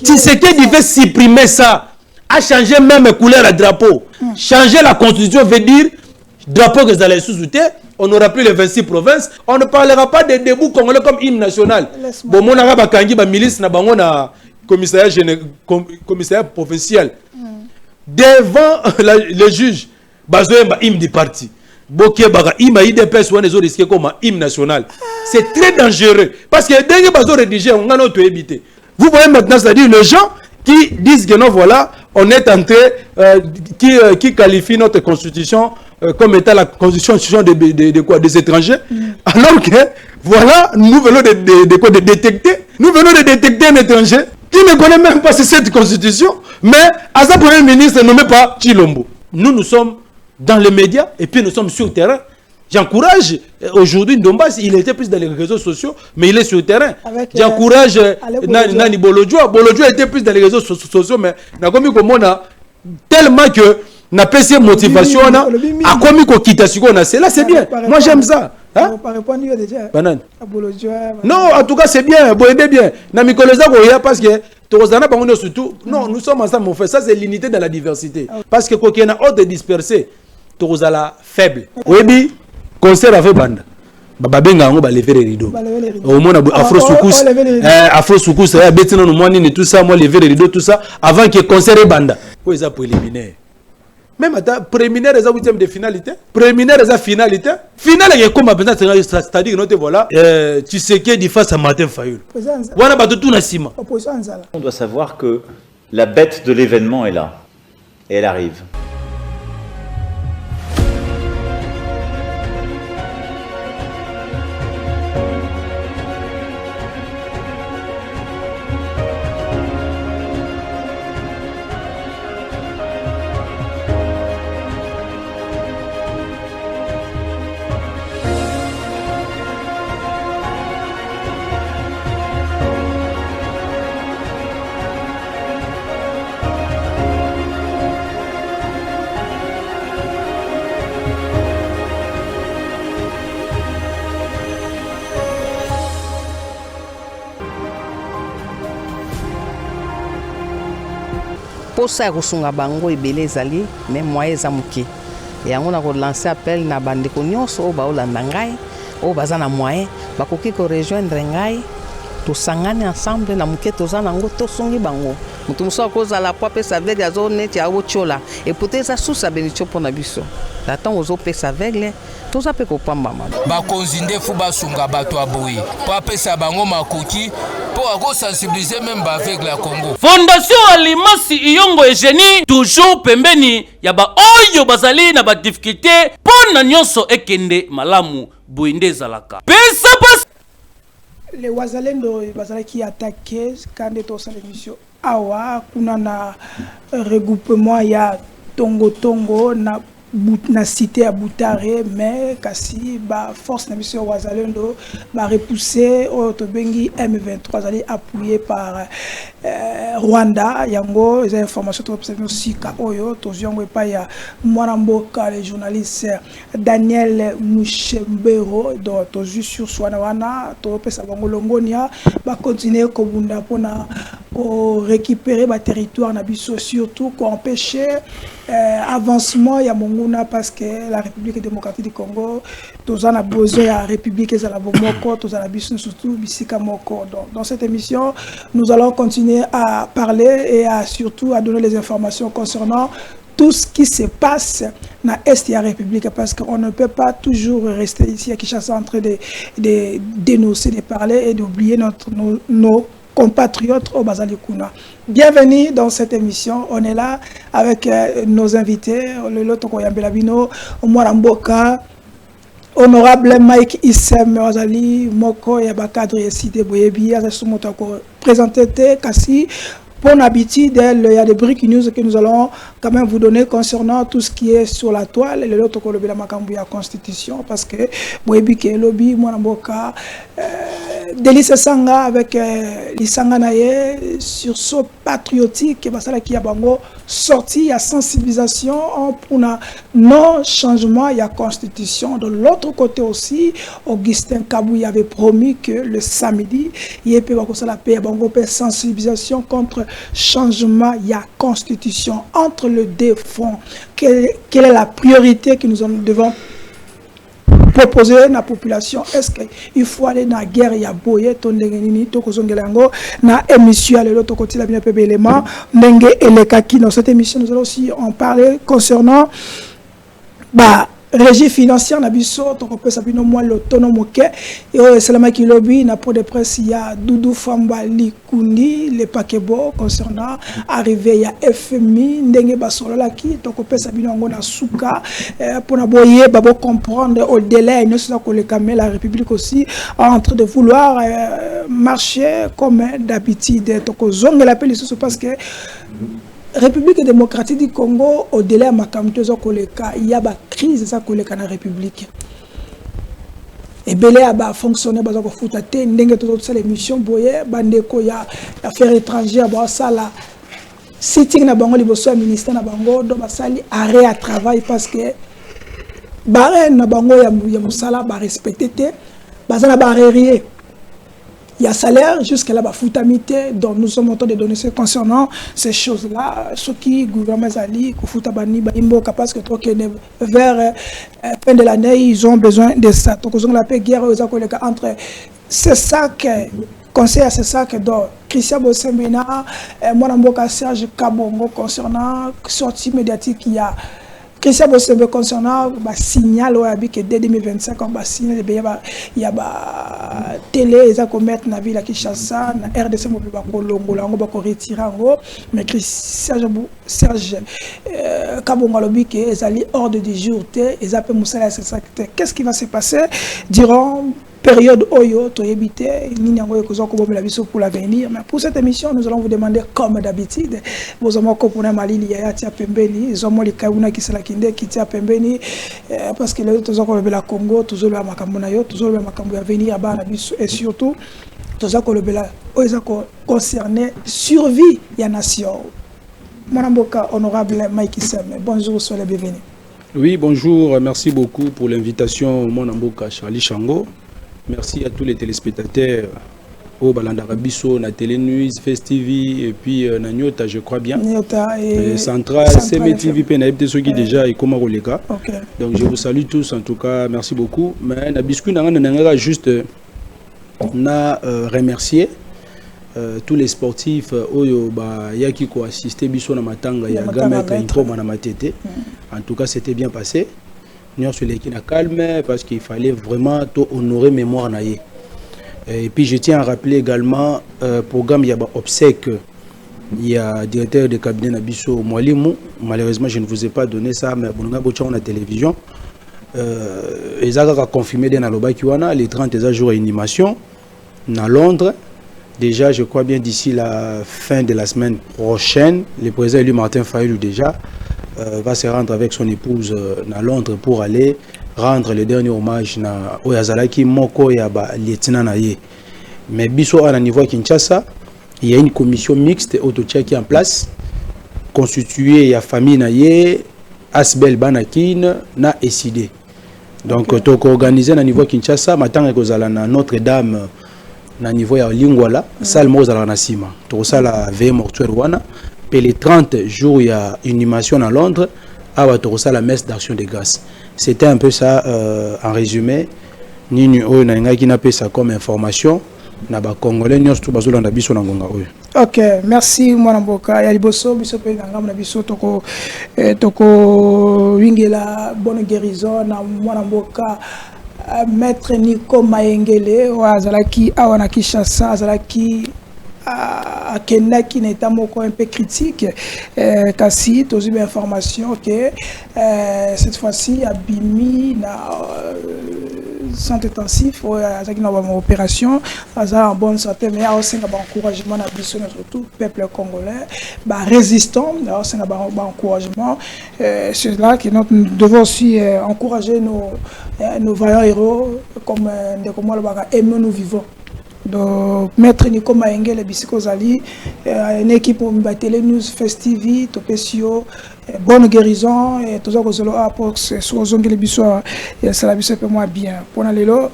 Tshisekedi veut supprimer ça. A changé même couleur à drapeau. Changer la constitution veut dire drapeau que vous allez sous-souter. On n'aura plus les 26 provinces. On ne parlera pas des débuts congolais comme hymne national. Bon, mon arabe kangi ba milice na bango na commissariat provincial. Devant les juges, bazoé ba hymne du parti. Boké baga hymne IDPS ou les autres risqués comme hymne national. C'est très dangereux parce que dès que bazo rédigé, on a notre éviter. Vous voyez maintenant, c'est-à-dire les gens qui disent que non, voilà, on est entré, qui qualifie notre constitution comme étant la constitution des étrangers, alors que, voilà, nous venons de détecter, un étranger qui ne connaît même pas cette constitution, mais à sa premier ministre nommé par Chilombo. Nous sommes dans les médias et puis nous sommes sur le terrain. J'encourage aujourd'hui Ndombas, il était plus dans les réseaux sociaux, mais il est sur le terrain. J'encourage Nani Bolodjoa. Bolodjoa était plus dans les réseaux sociaux, mais tellement que n'a pas cette motivation, a commis qu'on quitte c'est là, c'est bien. Moi j'aime ça. Hein? Non, en tout cas c'est bien, bon, bien. Parce que surtout, non, nous sommes ensemble, on fait ça, c'est l'unité dans la diversité. Parce que quand il y a autre dispersé, tu as faible. Oui, concert avec bande. Babenga ngo ba lever les rideaux. Au moins Afro Soukous, Afro Soukous, Betino no moine tout ça, moi lever les rideaux tout ça avant que concert et bande. Quoi ça préliminaire. Même à préliminaire les 8e de finalité, préliminaire les finalité. Finale est comme c'est-à-dire que voilà, tu sais que dit face à Martin Fayulu. Voilà ba tout na sima. On doit savoir que la bête de l'événement est là et elle arrive. Posa kusunga bango ebele ezali mais moyen za muke yango na ko lancer appel na bandeko nyonso o baolanda ngai o baza na moyen bakoki ko rejoindre ngai tosangane ensemble na muke toza nango tosungi bango mutu muso akozala po apesa aveugle azo neti aotiola et peut-être ça sous sa bénédiction pour na biso l'attend aux pesa aveugle toza pe kopambama bakonzinde fu basunga bato aboyi po apesa bango makoki pour sensibiliser même avec la Congo. Fondation Alimasi Iyongo Eugénie toujours pembeni ya ba oyo bazali na ba difficulté pona nyonso ekende malamu boinde zalaka. Pesa pas les wazalendo bazali qui attaqué quand de sa émission awa kuna na regroupement ya Tongo na cité à Boutare mais kasi ba force na mission wazalendo ba repoussé Otobengi M23 allé appuyé par Rwanda yango les informations to observer aussi ka oyo to ziongo pa ya mwanamboka le journaliste Daniel Mushembero do to juste sur Swana to pesa bango longonia ba continuer ko bunda pona ko récupérer ba territoire na biso surtout ko empêcher avancement ya monguna parce que la République démocratique du Congo tous en a besoin la République et la bomoko tous en a besoin surtout bisika moko. Dans cette émission nous allons continuer à parler et à surtout à donner les informations concernant tout ce qui se passe dans l'Est de la République parce qu'on ne peut pas toujours rester ici à Kinshasa en train de dénoncer, de parler et d'oublier nos compatriotes au Bazalikuna. Bienvenue dans cette émission. On est là avec nos invités, le Lotoko Yambelabino, Mwaramboka, honorable Mike Issem Ozali, Moko Yabakadri Side Boyebi, Azasumotako, présenté Kassi, Pour l'habitude, il y a des breaking news que nous allons quand même vous donner concernant tout ce qui est sur la toile. Et l'autre côté, la Constitution, parce que Boébike lobby, Mwanamboka, Délice Sanga avec Lisanga Naye, sursaut patriotique, qui a bango sorti, il y a sensibilisation pour un non-changement, il y a Constitution. De l'autre côté aussi, Augustin Kabou avait promis que le samedi, il y a la paix, sensibilisation contre changement, il y a Constitution. Entre les deux fronts, quelle est la priorité que nous devons proposer à la population? Est-ce qu'il faut aller dans la guerre? Il y a boye, na émission à l'autre côté la bien élément Nenge et les kaki. Dans cette émission, nous allons aussi en parler concernant régie financière na biso to ko pesa bino moi l'autonome ke et selama ki lobby na pour de presse il y a Doudou Famba Likundi le pakebo concernant arrivé il y a FMI ndenge basolo la ki to ko pesa bino ngo na suka pour na boyer babo comprendre au délai nous ça ko le camé la République aussi en train de vouloir marcher comme d'habitude to ko zonga l'appel ici parce que République démocratique du Congo, au-delà de Makamtozo Koleka, il y a une crise dans la République. Et Belé a fonctionné, il y a des missions, il y a des affaires étrangères, il y a sitting na bango liboso ministère na bango do basali arrêt à travail parce que barren na bango ya musala ba respecté te bazana ba arriéré. Il y a salaire jusqu'à la bafoutamité, donc nous sommes en train de donner concernant ces choses-là. Ce qui gouvernement Zali, Koufutabani, Baimboka, parce que vers fin de l'année, ils ont besoin de ça. Donc ils ont la paix guerre aux accords entre c'est ça que conseil à c'est ça que donc Christian Bossembena, Mwanamboka Serge Kabongo concernant sortie médiatique il y a Christian Bosembe concernant le signal que dès 2025, il y a télé, ils ont mettre dans la ville de Kinshasa, na RDC, ils vont retirer. Mais Serge Kabongo lobi que ils allaient hors de jour, ils appellent Moussala secteur. Qu'est-ce qui va se passer durant période Oyo, Toyebite, pour l'avenir. Mais pour cette émission, nous allons vous demander, comme d'habitude, vos amours components Malili, Yaya, Pembeni, les amours les Kaouna qui sont la Kinde, qui tient Pembeni, parce que les autres ont le Congo, toujours le Makambonayo, toujours le Makambo à venir à Banabiso, et surtout, tous ont concerné survie de la nation. Mon amboka honorable Mike Sem, bonjour, soyez les bienvenus. Oui, bonjour, merci beaucoup pour l'invitation, mon amboka Charlie Chango. Merci à tous les téléspectateurs au Balandarabiso, na Télé News, Fest TV et puis na Nyota, je crois bien. Nyota et Central, CM TV, PNAIP, ceux qui déjà et comment les gars. Donc je vous salue tous en tout cas, merci beaucoup. Mais na biscuit n'a juste na remercier tous les sportifs oyo ba yaki ko assister biso na matanga ya gamettre intro na matete. En tout cas, c'était bien passé. Nous sommes calme parce qu'il fallait vraiment honorer mémoire naïe. Et puis je tiens à rappeler également programme Yaba Obsèque. Il y a directeur de cabinet Nabiso Mwalimou. Malheureusement, je ne vous ai pas donné ça, mais on a la télévision. Ils ont confirmé dans Naloba Kiwana les 30 jours d'animation à Londres. Déjà, je crois bien d'ici la fin de la semaine prochaine, le président élu Martin Fayulu déjà va se rendre avec son épouse à Londres pour aller rendre le dernier hommage à Oyazalaki Moko Yaba lieutenant Naye. Mais biso à niveau Kinshasa, il y a une commission mixte auto-check en place, constituée de la famille Naye, Asbel Banakin, na SID. Donc, okay. Toko organisé à niveau Kinshasa, maintenant que na Notre-Dame na niveau ya Lingwala, salle mozala na sima. Toko sala veille mortuaire wana. Et les 30 jours, il y a une animation à Londres, à la messe d'action de grâce. C'était un peu ça en résumé. Nini oyo na nga qui n'a pas ça comme information. Na ba Congolais nyos tout bazolo na biso na ngonga oyo. OK, merci mwana mboka ya liboso biso pe na ngam na biso toko wingela bonne guérison na mwana mboka maître Nico Mayengele azalaki awana Kinshasa azalaki à Kenya qui n'est pas un peu critique, kasi tous eu information que cette fois-ci à Bimi na centre intensif azaki na ba opération aza en bonne santé mais aussi na ba encouragement na biso surtout peuple congolais ba résistant aussi na ba encouragement c'est là que nous devons aussi encourager nos vaillants héros comme ndeko mo ba aimer nous vivons. Donc maître Nico Maengele bisiko zali une équipe ba télé news festivi topesio bonne guérison et tout ça que zolo pour so zongele biso et ça la biso peu moi bien pour lelo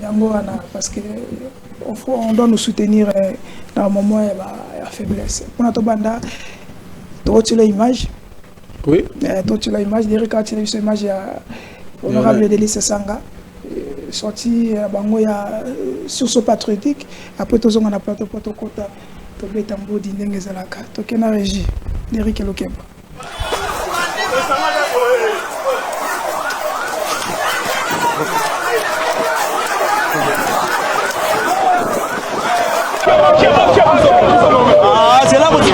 yango ana parce que on doit nous soutenir dans le moment de faiblesse pour notre banda tu as l'image oui tu as l'image derrière quand tu as vu image honorable Délice Sanga sorti bango ya sursaut patriotique après tous on a plateau kota to beta mbodi ndenge zalaka to kena régie Eric Lokeba. Ah, c'est là où tu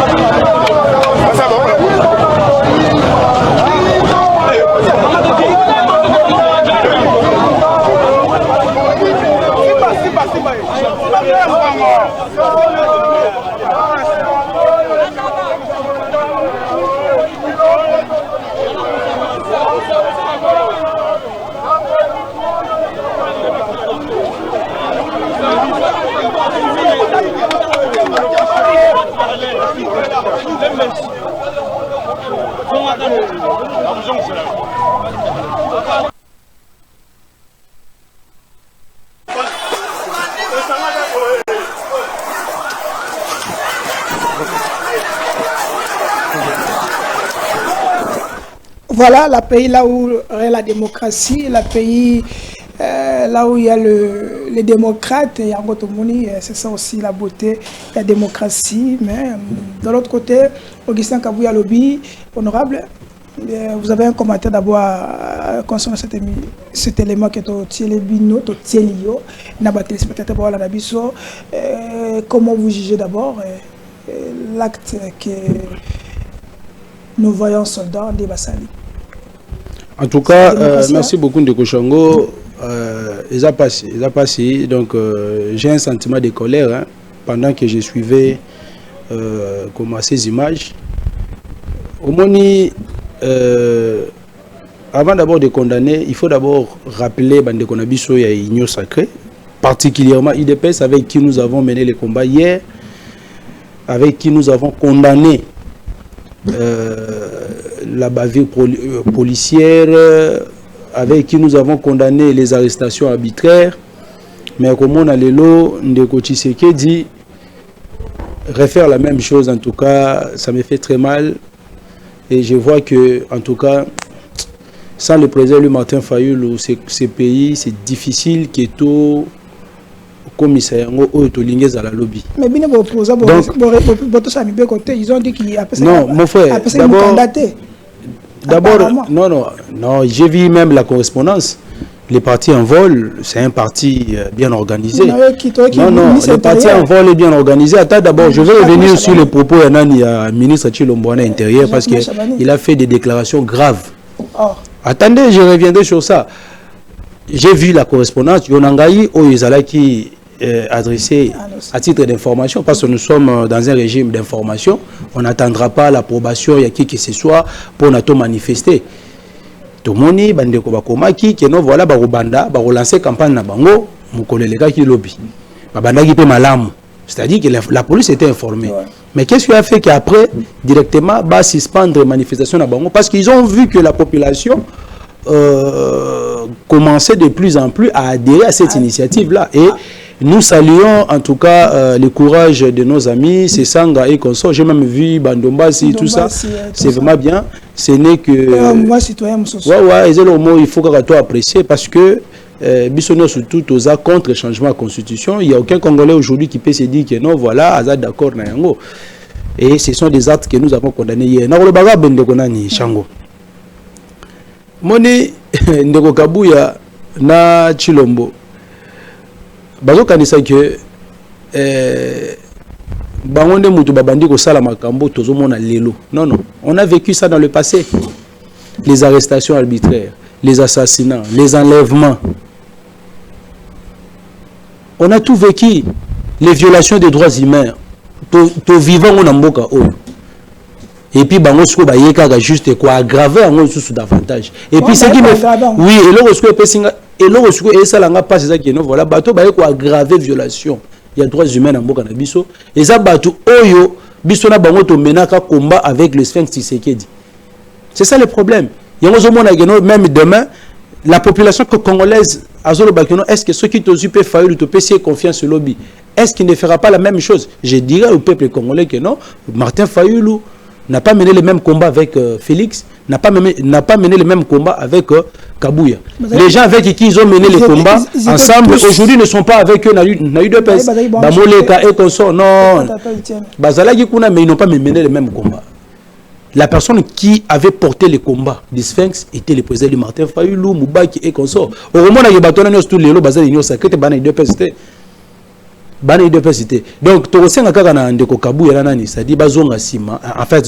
Voilà, le pays là où il y a la démocratie, le pays là où il y a les démocrates, et c'est ça aussi la beauté, la démocratie. Mais de l'autre côté, Augustin Kabouya Lobby, honorable, vous avez un commentaire d'abord concernant cet élément qui est au Tielebino, au Tielio, comment vous jugez d'abord l'acte que nous voyons soldats des Bassali? En tout cas, merci beaucoup de Koshango. Ils ont passé. Donc, j'ai un sentiment de colère hein, pendant que je suivais ces images. Au moins, avant d'abord de condamner, il faut d'abord rappeler que il y a une union sacrée, particulièrement IDPS avec qui nous avons mené les combats hier, avec qui nous avons condamné la bavure policière, avec qui nous avons condamné les arrestations arbitraires. Mais comme on a les lots, Ndeko Tshisekedi refaire la même chose, en tout cas, ça me fait très mal. Et je vois que, en tout cas, sans le président Martin Fayulu, ces pays, c'est difficile que tout commissaire ou Tolingez à la lobby. Mais bien, ils ont dit qu'il a non, mon frère, d'abord, non, j'ai vu même la correspondance. Les partis en vol, c'est un parti bien organisé. Non, le parti en vol est bien organisé. Attends, d'abord, je vais revenir sur les propos du ministre Chilomboana intérieur parce qu'il a fait des déclarations graves. Attendez, je reviendrai sur ça. J'ai vu la correspondance. Yonangaï, qui adressé à titre d'information parce que nous sommes dans un régime d'information. On n'attendra pas l'approbation de qui que ce soit pour nous manifester. Tout le monde bandeko bakomaki que non voilà barobanda barolancer campagne na bango mukolelega ki lobby babanda ki pe malamu, c'est-à-dire que la police était informée. Mais qu'est-ce qui a fait qu'après directement va suspendre manifestation na bango parce qu'ils ont vu que la population commençait de plus en plus à adhérer à cette initiative là et nous saluons en tout cas le courage de nos amis, c'est Sanga et consorts. J'ai même vu Bandombasi, tout ça. C'est vraiment bien. Ce n'est que... moi, citoyen, il faut que tu apprécies parce que Bissonio surtout aux actes contre le changement de la constitution. Il n'y a aucun Congolais aujourd'hui qui peut se dire que non, voilà, Azad d'accord, et ce sont des actes que nous avons condamnés hier. Narobaga Bendekonani, Chango. Moni Ndeko Kabouya na Chilombo. Bazo kanisa que bangonde mutu babandi ko sala makambo tozomona lelo. Non, on a vécu ça dans le passé. Les arrestations arbitraires, les assassinats, les enlèvements. On a tout vécu. Les violations des droits humains. To vivant on amboka oyo. Et puis bango siko ba yeka juste quoi aggraver en sous davantage. Et puis c'est qui me oui, et là siko pesinga et là siko et ça langa pas c'est ça qui non voilà bateau ba yeko aggraver violation. Il y a droits humains en amboka na biso. Et ça bateau oyo biso na bango to menaka combat avec le Sphinx Tshisekedi. C'est ça le problème. Il y a même demain la population congolaise est-ce que ceux qui te peut faire te payer confiance au lobby, est-ce qu'il ne fera pas la même chose? Je dirais au peuple congolais que non. Martin Fayulu n'a pas mené le même combat avec Félix, n'a pas mené le même combat avec Kabouya. Les gens avec qui ils ont mené les combats ensemble aujourd'hui ne sont pas avec eux. Na eu deux personnes. Bamoleka et consort non. Bazalaki kuna mais ils n'ont pas mené le même combat. La personne qui avait porté le combat du Sphinx était le président du Martin Fayulu, Moubaki et consort. Au moment où il y a tous les lots basés l'union sacrée, il y a deux personnes. Donc, tu as un na ndeko Kabouya nani, ça dit bazonga sima, en fait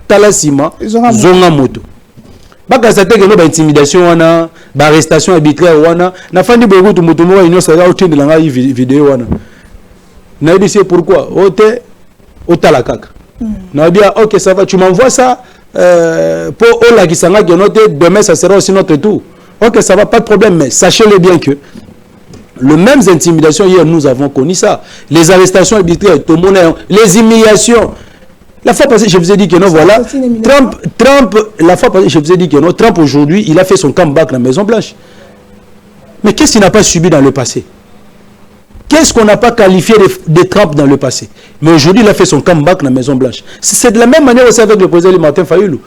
tala sima, zonga moto. Baka ça te que no ba intimidation wana, ba arrestation arbitraire wana, na fandi beaucoup de moto mo union sacrée au tindi langa vidéo wana. Na dit c'est pourquoi ote otala kaka. On dit, ok, ça va, tu m'envoies ça pour Ola qui s'en a noté, demain ça sera aussi notre tour. Ok, ça va, pas de problème, mais sachez-le bien que les mêmes intimidations, hier nous avons connu ça. Les arrestations arbitraires, les humiliations. La fois passée, je vous ai dit que non, voilà. Trump, la fois passée, je vous ai dit que non, Trump aujourd'hui, il a fait son comeback dans la Maison Blanche. Mais qu'est-ce qu'il n'a pas subi dans le passé? Qu'est-ce qu'on n'a pas qualifié de Trump dans le passé? Mais aujourd'hui, il a fait son comeback dans la Maison Blanche. C'est de la même manière aussi avec le président Martin Fayulu.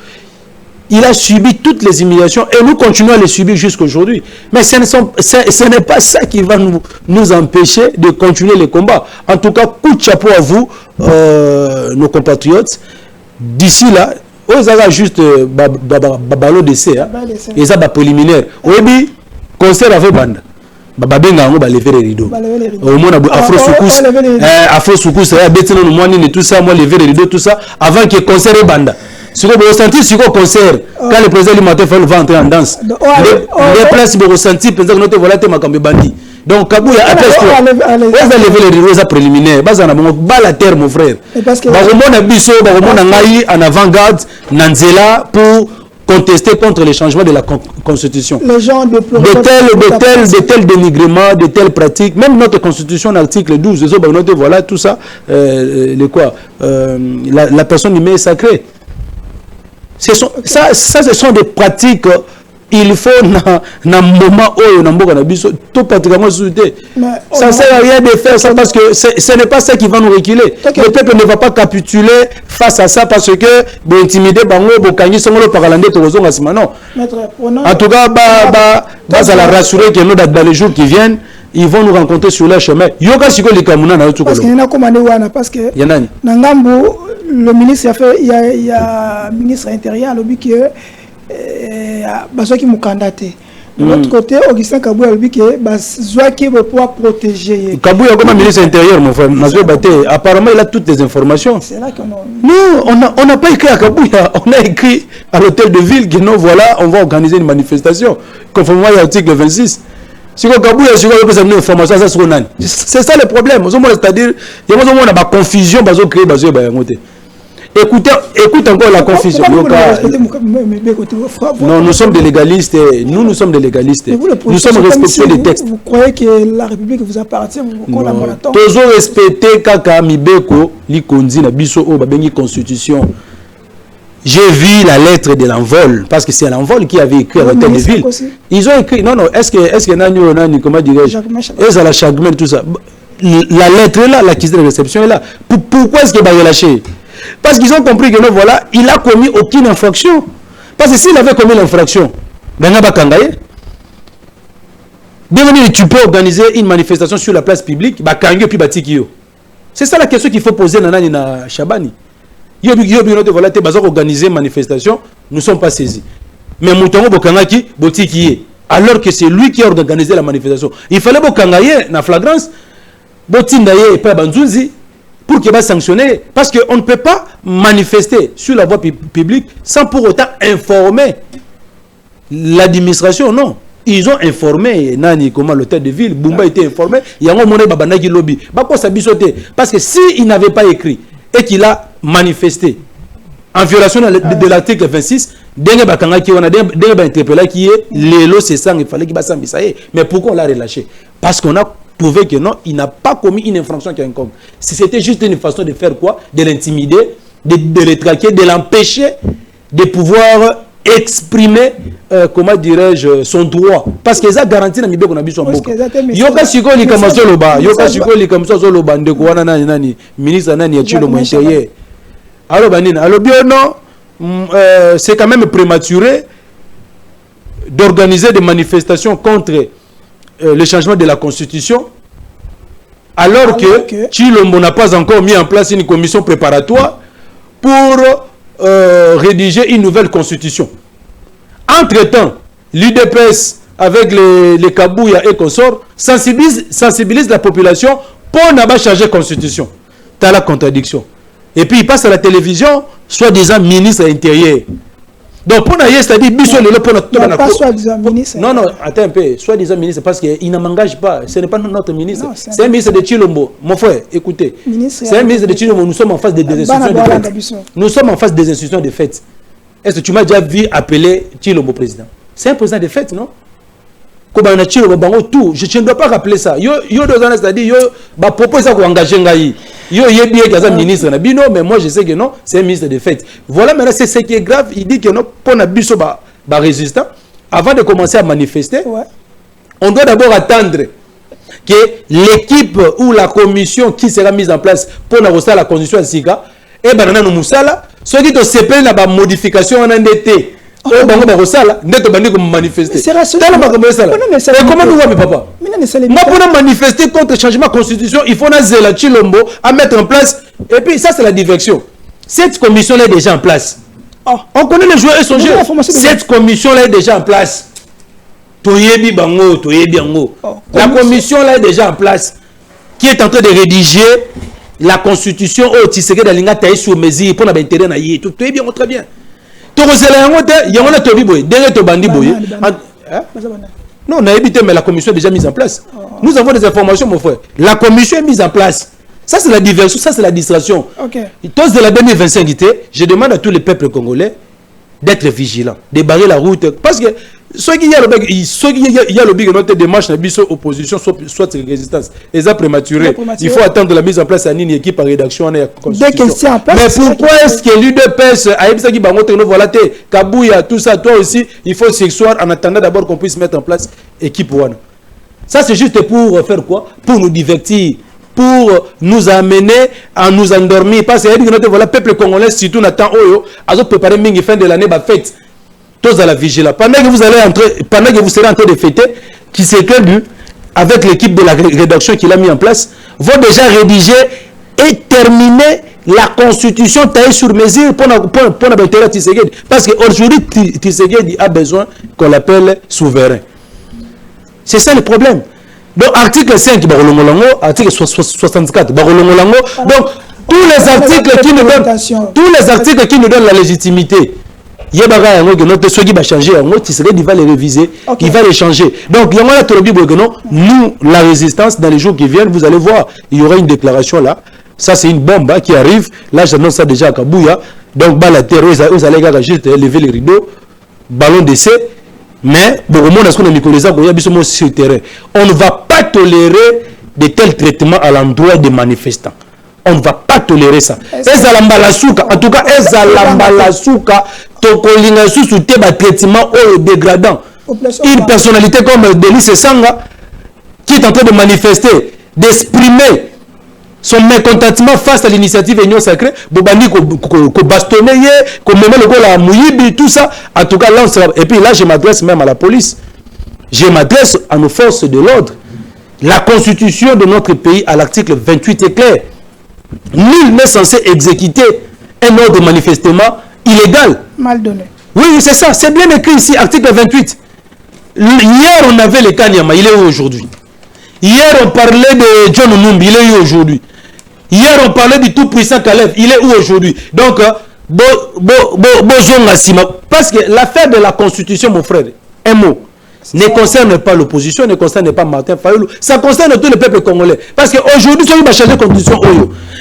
Il a subi toutes les humiliations et nous continuons à les subir jusqu'à aujourd'hui. Mais ce n'est pas ça qui va nous empêcher de continuer les combats. En tout cas, coup de chapeau à vous, nos compatriotes. D'ici là, vous avez juste ballot d'essai. Et ça, préliminaire. Oui, concert avec bande. Babenga ngo ba lever les rideaux. Au moins Afro Soukous, tout ça, moi lever les rideaux, tout ça, avant que concert et banda. Si vous ressentez sur le concert, quand le président du Martin Fayulu va entrer en danse, les places vous ressentez, pensez que notre voilà makambe bandi. Donc Kabouya atteste on va lever les rideaux, ça préliminaire. Bazana bon bas la terre mon frère. Baromona biso, baromona ngai en avant-garde, nanzela pour contester contre les changements de la Constitution. Les gens de tels dénigrements, de telles pratiques, même notre Constitution, l'article 12, voilà, tout ça, la personne humaine est sacrée. Ce sont des pratiques, il faut, dans moment où on a tout particulièrement souhaité. Ça ne sert à rien de faire ça parce que ce n'est pas ça qui va nous reculer. Le peuple ne va pas capituler face à ça parce que intimider bango bokangi songolo paralande tozonga sima non. En tout cas ça la rassurer que nous dans les jours qui viennent ils vont nous rencontrer sur leur chemin. Yoka siko likamuna na tout parce que na commandé wana parce que Nangambo le ministre il y a ministre intérieur le but que qui m'a candidaté. De l'autre côté, Augustin Kabouya a dit que Zouaki va pouvoir protéger. Kabouya comme ministre intérieur, mon frère, apparemment il a toutes les informations. C'est là qu'on a... Non, on n'a pas écrit à Kabouya, on a écrit à l'hôtel de ville que non, voilà, on va organiser une manifestation, conformément à l'article 26. Si Kabouya a une information, c'est ça le problème. C'est-à-dire, il y a une confusion, Écoute encore la confusion. Non, nous sommes des légalistes. Nous sommes des légalistes. Nous sommes respectueux des textes. Vous croyez que la République vous appartient? Vous toujours respecter Kaka Mibeko, Likondi, Nabiso, Babengi Constitution. J'ai vu la lettre de l'envol, parce que c'est l'envol qui avait écrit à l'hôtel de ville. Ils ont écrit, non, est-ce que Nani, comment dirais-je? Est-ce la Chagmen, tout ça. La lettre est là, l'accusé de réception est là. Pourquoi est-ce qu'il va relâcher? Parce qu'ils ont compris que non, voilà, il n'a commis aucune infraction. Parce que s'il avait commis l'infraction, tu peux organiser une manifestation sur la place publique, c'est ça la question qu'il faut poser à Chabani. Voilà, tu as organisé une manifestation, nous ne sommes pas saisis. Mais Moutongo Bokangaki, Botiki, alors que c'est lui qui a organisé la manifestation. Il fallait Bokangaye, na flagrance, Botindaye et pas Banzouzi, pour qu'il va sanctionner. Parce qu'on ne peut pas manifester sur la voie publique sans pour autant informer l'administration. Non. ils ont informé Nani, comment l'hôtel de ville, Bumba était informé, il y a un moment où lobby. Parce que s'il n'avait pas écrit et qu'il a manifesté en violation de l'article 26, dès mais pourquoi on l'a relâché? Parce qu'on a trouvé que non, il n'a pas commis une infraction quelconque. Si c'était juste une façon de faire quoi? De l'intimider, de le traquer, de l'empêcher de pouvoir exprimer, comment dirais-je, son droit. Parce que ça garantit la qu'on a vu son boc. Yoka Siko li comme ça loba, Yoka Siko li comme ça loba de quoi nani ministre nani achilo mo intérieur. Alors banina, alors bien non, c'est quand même prématuré d'organiser des manifestations contre le changement de la Constitution, alors que Chilombo n'a pas encore mis en place une commission préparatoire pour rédiger une nouvelle Constitution. Entre-temps, l'UDPS, avec les Kabouya et consorts, sensibilise la population pour ne pas changer la Constitution. T'as la contradiction. Et puis il passe à la télévision, soi-disant ministre intérieur. Donc, pour nous, c'est-à-dire, pas soi-disant ministre. Non, attends un peu. Soi-disant ministre, parce qu'il ne m'engage pas. Ce n'est pas notre ministre. C'est un ministre de Chilombo. Mon frère, écoutez. C'est un ministre de Chilombo. Nous sommes en face des institutions de fait. Nous sommes en face des institutions de fait. Est-ce que tu m'as déjà vu appeler Chilombo président? C'est un président de fait, non? Je ne dois pas rappeler ça. C'est-à-dire, je propose ça pour engager Ngaï. Il y a un ministre, mais moi je sais que non, c'est un ministre de fait. Voilà, maintenant c'est ce qui est grave. Il dit que non, pour un résistant, avant de commencer à manifester, on doit d'abord attendre que l'équipe ou la commission qui sera mise en place pour la constitution de Sika, et bien nous Moussala, ceux qui ont séparé la modification en endetté. Comment nous voyons, papa? Moi, pour manifester contre le changement de la constitution, il faut Zela Chilombo à mettre en place. Et puis, ça, c'est la direction. Cette commission-là est déjà en place. On connaît les joueurs et son jeu. Cette commission-là est déjà en place. La commission-là est déjà en place. Qui est en train de rédiger la constitution au Tshisekedi Dalinga Taï sur mesure pour l'intérêt naïe. Tout est bien, très bien. Non, on a évité, mais la commission est déjà mise en place. Nous avons des informations, mon frère. La commission est mise en place. Ça, c'est la diversion, ça, c'est la distraction. Tous de la 2025, je demande à tous les peuples congolais d'être vigilants, de barrer la route. Parce que ceux qui y a le big notre démarche, opposition, soit résistance, et ça prématuré. Il faut attendre la mise en place à une équipe par rédaction. Mais pourquoi est-ce que l'UDPS, Aïbisaki Bangote, voilà, Kabouya, tout ça, toi aussi, il faut ce soir, en attendant d'abord qu'on puisse mettre en place équipe One. Ça, c'est juste pour faire quoi? Pour nous divertir, pour nous amener à nous endormir. Parce que voilà, le peuple congolais, surtout, Nathan Oyo, à préparer Mingi fin de l'année, fête. Tous à la vigilance. Pendant que vous serez en train de fêter, qui s'est prévu avec l'équipe de la rédaction qu'il a mis en place, vont déjà rédiger et terminer la constitution taillée sur mesure pour l'intérêt Tshisekedi. Parce qu'aujourd'hui, Tshisekedi a besoin qu'on l'appelle souverain. C'est ça le problème. Donc, article 5, article 64, donc, tous les articles qui nous donnent la légitimité. Il y a notre qui va changer, il va les réviser, il va les changer. Donc, il y a nous, la résistance, dans les jours qui viennent, vous allez voir, il y aura une déclaration là. Ça, c'est une bombe qui arrive. Là, j'annonce ça déjà à Kabouya. Donc, la terre, vous allez juste lever les rideaux, ballon d'essai. Mais, on ne va pas tolérer de tels traitements à l'endroit des manifestants. On ne va pas tolérer ça. En tout cas, traitement dégradant. Une personnalité comme Denis Sanga, qui est en train de manifester, d'exprimer son mécontentement face à l'initiative Union Sacrée, Bobani ko bastonner, ko mener le goal à Mouyibi, tout ça. En tout cas, là, on sera... Et puis là, je m'adresse même à la police. Je m'adresse à nos forces de l'ordre. La constitution de notre pays, à l'article 28, est claire. Nul n'est censé exécuter un ordre manifestement illégal. Mal donné. Oui, c'est ça. C'est bien écrit ici, article 28. Hier, on avait le Kanyama. Il est où aujourd'hui? Hier, on parlait de John Numbi. Il est où aujourd'hui? Hier, on parlait du tout-puissant Kalev. Il est où aujourd'hui? Donc, parce que l'affaire de la Constitution, mon frère, un mot. ne concerne pas l'opposition, ne concerne pas Martin Fayoulou, ça concerne tout le peuple congolais. Parce qu'aujourd'hui, si on va changer de constitution,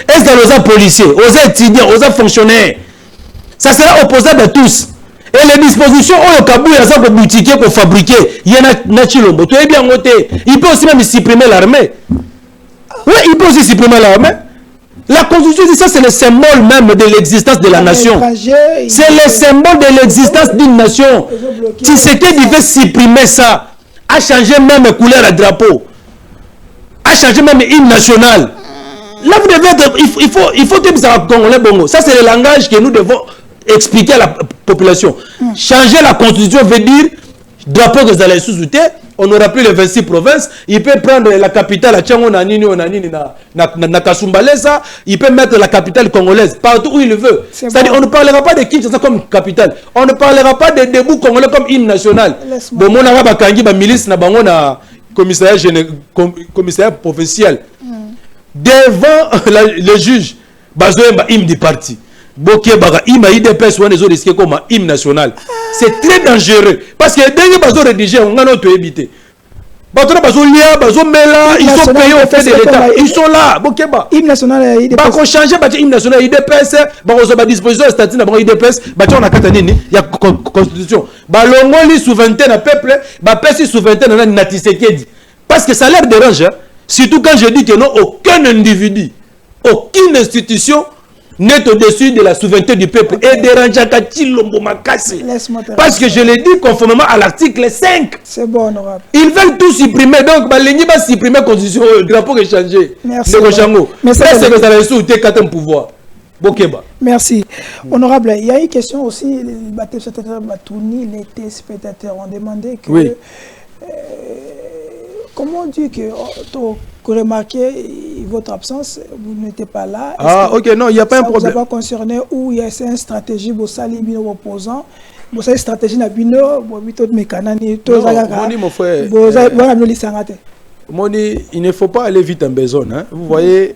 est-ce que les policiers, aux étudiants, aux fonctionnaires, ça sera opposable à tous. Et les dispositions, au Kabou, il y a ça pour boutiquer, pour fabriquer, il y en a Chilombo, tu es bien noté. Il peut aussi même supprimer l'armée. Oui, il peut aussi supprimer l'armée. La constitution, ça c'est le symbole même de l'existence de la nation. C'est le symbole de l'existence d'une nation. Tshisekedi veut supprimer ça, a changé même couleur à drapeau, a changé même hymne national. Là vous devez être, il faut que ça congolais bongo. Ça c'est le langage que nous devons expliquer à la population. Changer la constitution veut dire drapeau que vous allez sous-souter. On n'aura plus les 26 provinces. Il peut prendre la capitale à Tchango, na Kasumbalesa. Il peut mettre la capitale congolaise partout où il veut. C'est-à-dire, on ne parlera pas de Kinshasa comme capitale. On ne parlera pas de debout congolais comme hymne national. Bon, mon arabe a kangi ba milice na bango na commissariat provincial. Devant le juge, bazoemba hymne du parti. Boké baga ima IDPS ou les autres risqués comme hymne national. C'est très dangereux parce que dès que bazo rédigé on a notre évité. Bazo lia, bazo mela, ils sont payés au fait de l'État. Ils sont là, boké ba. Hymne national IDPS. Ba ko changer ba hymne national IDPS, ba ko ba disposition statut na ba IDPS, ba on a katanini, il y a constitution. Ba longoli souveraineté na peuple, ba pesi souveraineté na Tshisekedi. Parce que ça leur dérange, hein? Surtout quand je dis que non aucun individu, aucune institution n'est au-dessus de la souveraineté du peuple. Et dérangeakati lombo makasi. Parce que je l'ai dit conformément à l'article 5. C'est bon, honorable. Ils veulent tout supprimer. Donc, l'État va supprimer la constitution. Le drapeau est changé. Merci. Mais c'est que vous avez souhaité qu'à un pouvoir. Merci. Honorable, il y a une question aussi. Les téléspectateurs ont demandé que... Oui. Comment dire que vous remarquez votre absence, vous n'étiez pas là. Ah, ok, non, il n'y a pas un problème. Ça ne vous a pas concerné où il y a une stratégie pour salir les opposants. Vous avez une stratégie pour mon frère. Moni, il ne faut pas aller vite en besogne. Hein. Vous voyez,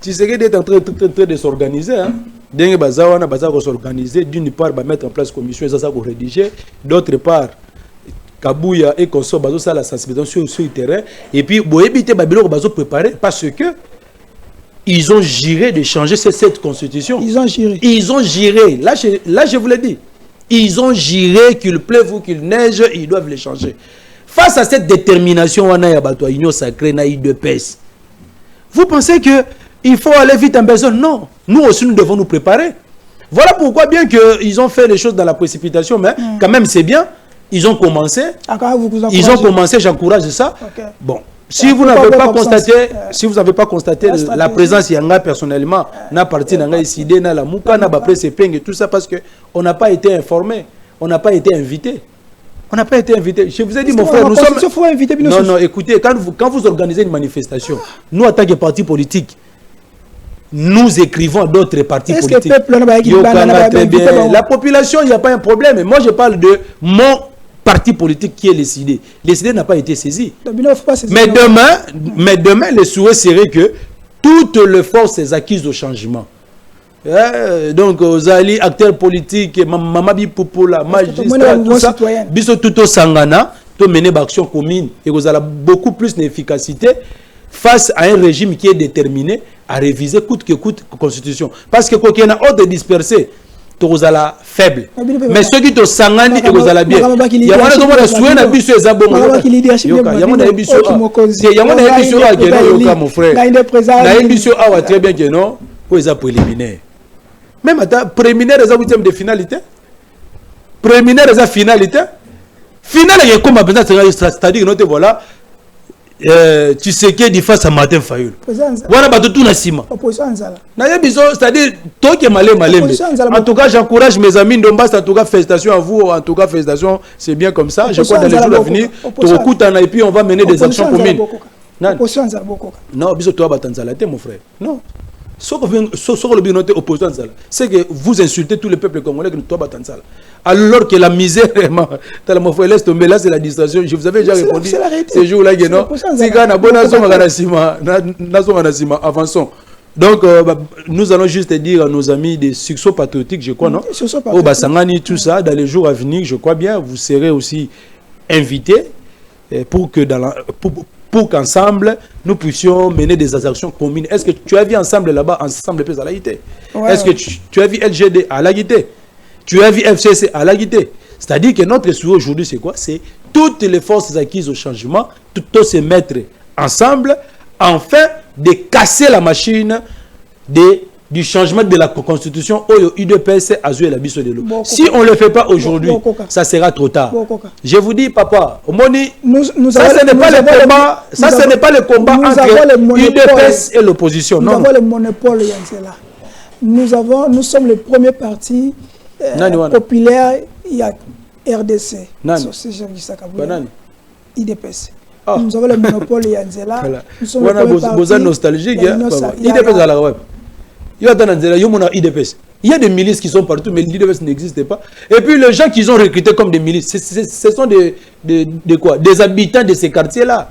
Tshisekedi est en train de s'organiser. D'un bazawana bazako s'organiser. D'une part, mettre en place commission, ça va rédiger. D'autre part, Kabouya et Konso bazo ça la sensibilisation sur le terrain et puis boébité babilo bazo préparer parce que ils ont juré de changer cette constitution. Ils ont juré. Ils ont juré. Là je vous l'ai dit. Ils ont juré qu'il pleuve ou qu'il neige, ils doivent les changer. Face à cette détermination on a ya bato union sacrée na IDPS. Vous pensez que il faut aller vite en besoin? Non. Nous aussi nous devons nous préparer. Voilà pourquoi bien que ils ont fait les choses dans la précipitation mais quand même c'est bien. Ils ont commencé. J'encourage ça. Okay. Bon, si vous n'avez pas constaté, la présence yanga personnellement, n'a parti n'a ici, n'a la mouka, n'a pas presse et tout ça parce que on n'a pas été informé, on n'a pas été invité. On n'a pas été invité. Je vous ai dit, mon frère, nous sommes. Non, écoutez, quand vous organisez une manifestation, nous en tant que parti politique, nous écrivons à d'autres partis politiques. Très bien. La population, il n'y a pas un problème. Moi, je parle de mon parti politique qui est décidé. Décidé n'a pas été saisi. Mais demain, le souhait serait que toutes les forces acquises au changement. Donc, aux alliés, acteurs politiques, Mamabi Popola, magistrats, tout ça, biso tout au Sangana, tout mener d'action commune et vous avez beaucoup plus d'efficacité face à un régime qui est déterminé à réviser coûte que coûte la constitution. Parce que quand il y a ordre dispersé, vous avez faible. Mais ceux qui sont sangani et vous avez bien. Il y a un souhait de biso et zabongo. Il y a un biso. Il y a un biso à Geno, mon frère. Il y a un biso à très bien que non. Où est-ce préliminaire? Même à préliminaire, ils ont 8e de finalité. Préliminaire, ils ont finalité. Finale, il y a comme à c'est-à-dire que voilà. Tu sais qu'il face à Martin Fayoulou. Voilà, tout na sima. C'est-à-dire, toi qui es malé. En tout cas, j'encourage mes amis d'Ombas. En tout cas, félicitations à vous. En tout cas, félicitations. C'est bien comme ça. Je crois dans les jours à venir, et puis on va mener des actions communes. Non, bisous toi, Batanzalate, mon frère. Non. C'est que vous insultez tout le peuple congolais que toi, Batanzala. Alors que la misère, laisse tomber, là c'est la distraction. Je vous avais déjà répondu ces jours-là. Avançons. Donc, nous allons juste dire à nos amis des succès patriotiques, je crois, non? Au Bassangani, tout ça, dans les jours à venir, je crois bien, vous serez aussi invité pour que pour qu'ensemble nous puissions mener des actions communes. Est-ce que tu as vu ensemble là-bas, ensemble à la guité? Est-ce que tu as vu LGD à la guité? Tu as vu FCC à la guité? C'est-à-dire que notre souhait aujourd'hui, c'est quoi? C'est toutes les forces acquises au changement, tout se mettre ensemble, afin de casser la machine du changement de la constitution au UDPS à jouer la bise de l'eau. Si on ne le fait pas aujourd'hui, ça sera trop tard. Je vous dis, papa, ça ce n'est pas le combat entre l'UDPS et l'opposition. Nous avons le monopole, nous sommes le premier parti populaire, il y a RDC. IDPS. Nous avons le monopole, Yanzela. Nous sommes le premier parti. Nostalgique. Il y a des milices qui sont partout, mais l'IDPS n'existe pas. Et puis les gens qu'ils ont recrutés comme des milices, ce sont des habitants de ces quartiers-là.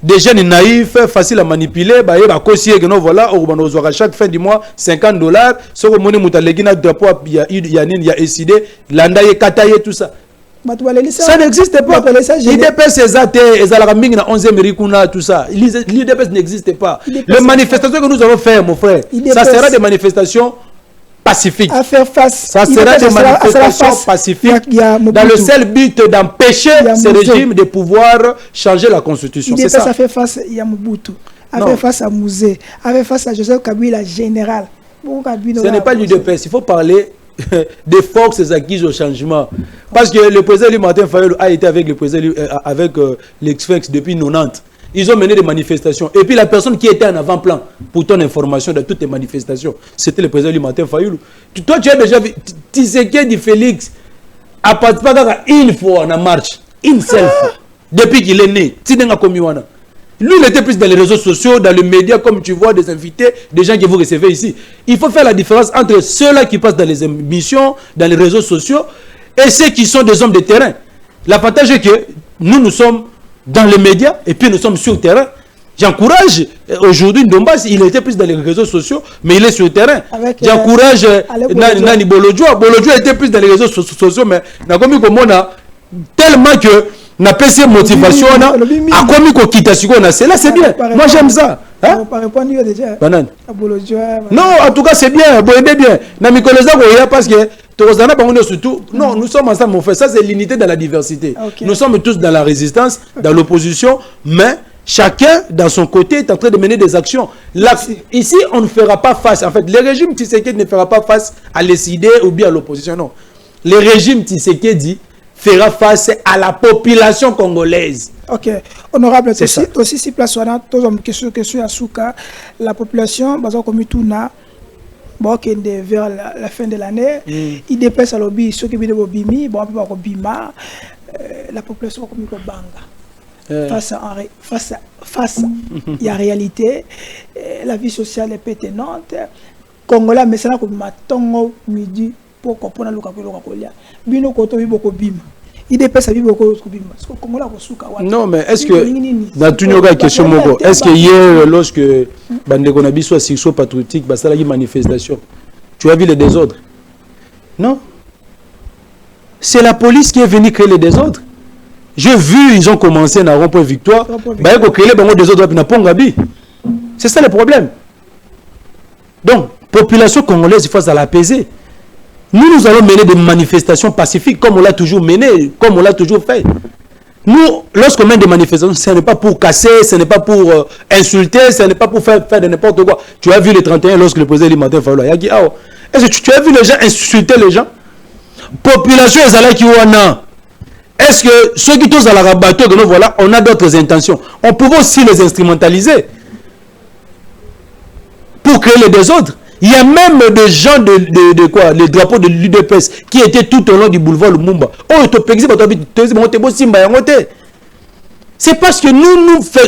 Des jeunes naïfs, faciles à manipuler, voilà, à chaque fin du mois, $50. Ce que mon drapeau, il y a décidé, l'andaye, kataye, tout ça. Ça n'existe pas. L'IDPS est à la 11e Rikuna, tout ça. L'IDPS n'existe pas. Les manifestations que nous allons faire, mon frère, ça sera des manifestations pacifiques. Ça sera des manifestations pacifiques dans le seul but d'empêcher ce régime de pouvoir changer la constitution. C'est ça. Ça fait face à Mobutu, fait face à Mouzé, fait face à Joseph Kabila général. Ce n'est pas l'IDPS. Il faut parler des forces acquises au changement. Parce que le président Martin Fayulu a été avec le président avec l'ex-FEX depuis 90. Ils ont mené des manifestations. Et puis la personne qui était en avant-plan, pour ton information, de toutes les manifestations, c'était le président Martin Fayulu. Toi, tu as déjà vu Tshisekedi Félix a participé une fois en marche, une seule fois, depuis qu'il est né. Lui, il était plus dans les réseaux sociaux, dans les médias, comme tu vois, des invités, des gens qui vous recevez ici. Il faut faire la différence entre ceux-là qui passent dans les émissions, dans les réseaux sociaux, et ceux qui sont des hommes de terrain. L'avantage est que nous sommes dans les médias, et puis nous sommes sur le terrain. J'encourage, aujourd'hui, Ndombas, il était plus dans les réseaux sociaux, mais il est sur le terrain. J'encourage Nani Bolodjoa. Bolodjoa était plus dans les réseaux sociaux, mais tellement que na PC motivation a commis ko kitasiko na c'est là, c'est bien. Moi j'aime ça. On pas répondu déjà. Banane. Non, en tout cas c'est bien, bon bien. Na mikoloza ko ya parce que tozana bango surtout. Non, nous sommes ensemble, mon frère. Ça c'est l'unité dans la diversité. Nous sommes tous dans la résistance, dans l'opposition, mais chacun dans son côté est en train de mener des actions. Là, ici on ne fera pas face. En fait, le régime Tshisekedi ne fera pas face à l'ECD ou bien à l'opposition, non. Le régime Tshisekedi fera face à la population congolaise. Ok. Honorable, aussi si place on a question à Souka, la population, comme tout na, vers la fin de l'année, il dépasse à l'objet, ceux qui viennent au bimi, bon, on peut bima, la population comme banga. Face à la réalité, la vie sociale est pétennante. Congolais, mais c'est là que matin midi pour comprendre le Kakolia. Bino koto bi boko bima. Il dépasse la vie beaucoup bima. Parce que Congolais ko suka. Non, mais est-ce que dans tout une question moko, est-ce que hier lorsque Bandeko na biso action patriotique basala qui manifestation, tu as vu les désordres? Non. C'est la police qui est venue créer les désordres. J'ai vu, ils ont commencé à rond-point Victoire. Bah, ils ont créé les désordres na Pongabi. C'est ça le problème. Donc, population congolaise, il faut l'apaiser. Nous allons mener des manifestations pacifiques comme on l'a toujours mené, comme on l'a toujours fait. Nous, lorsqu'on mène des manifestations, ce n'est pas pour casser, ce n'est pas pour insulter, ce n'est pas pour faire de n'importe quoi. Tu as vu le 31 lorsque le président Martin Fayulu a dit, est-ce que tu as vu les gens insulter les gens? Population est qui wana. Est-ce que ceux qui sont à la rabatteur, voilà, on a d'autres intentions. On peut aussi les instrumentaliser pour créer les désordres. Il y a même des gens de quoi, les drapeaux de l'UDPS qui étaient tout au long du boulevard Lumumba. C'est parce que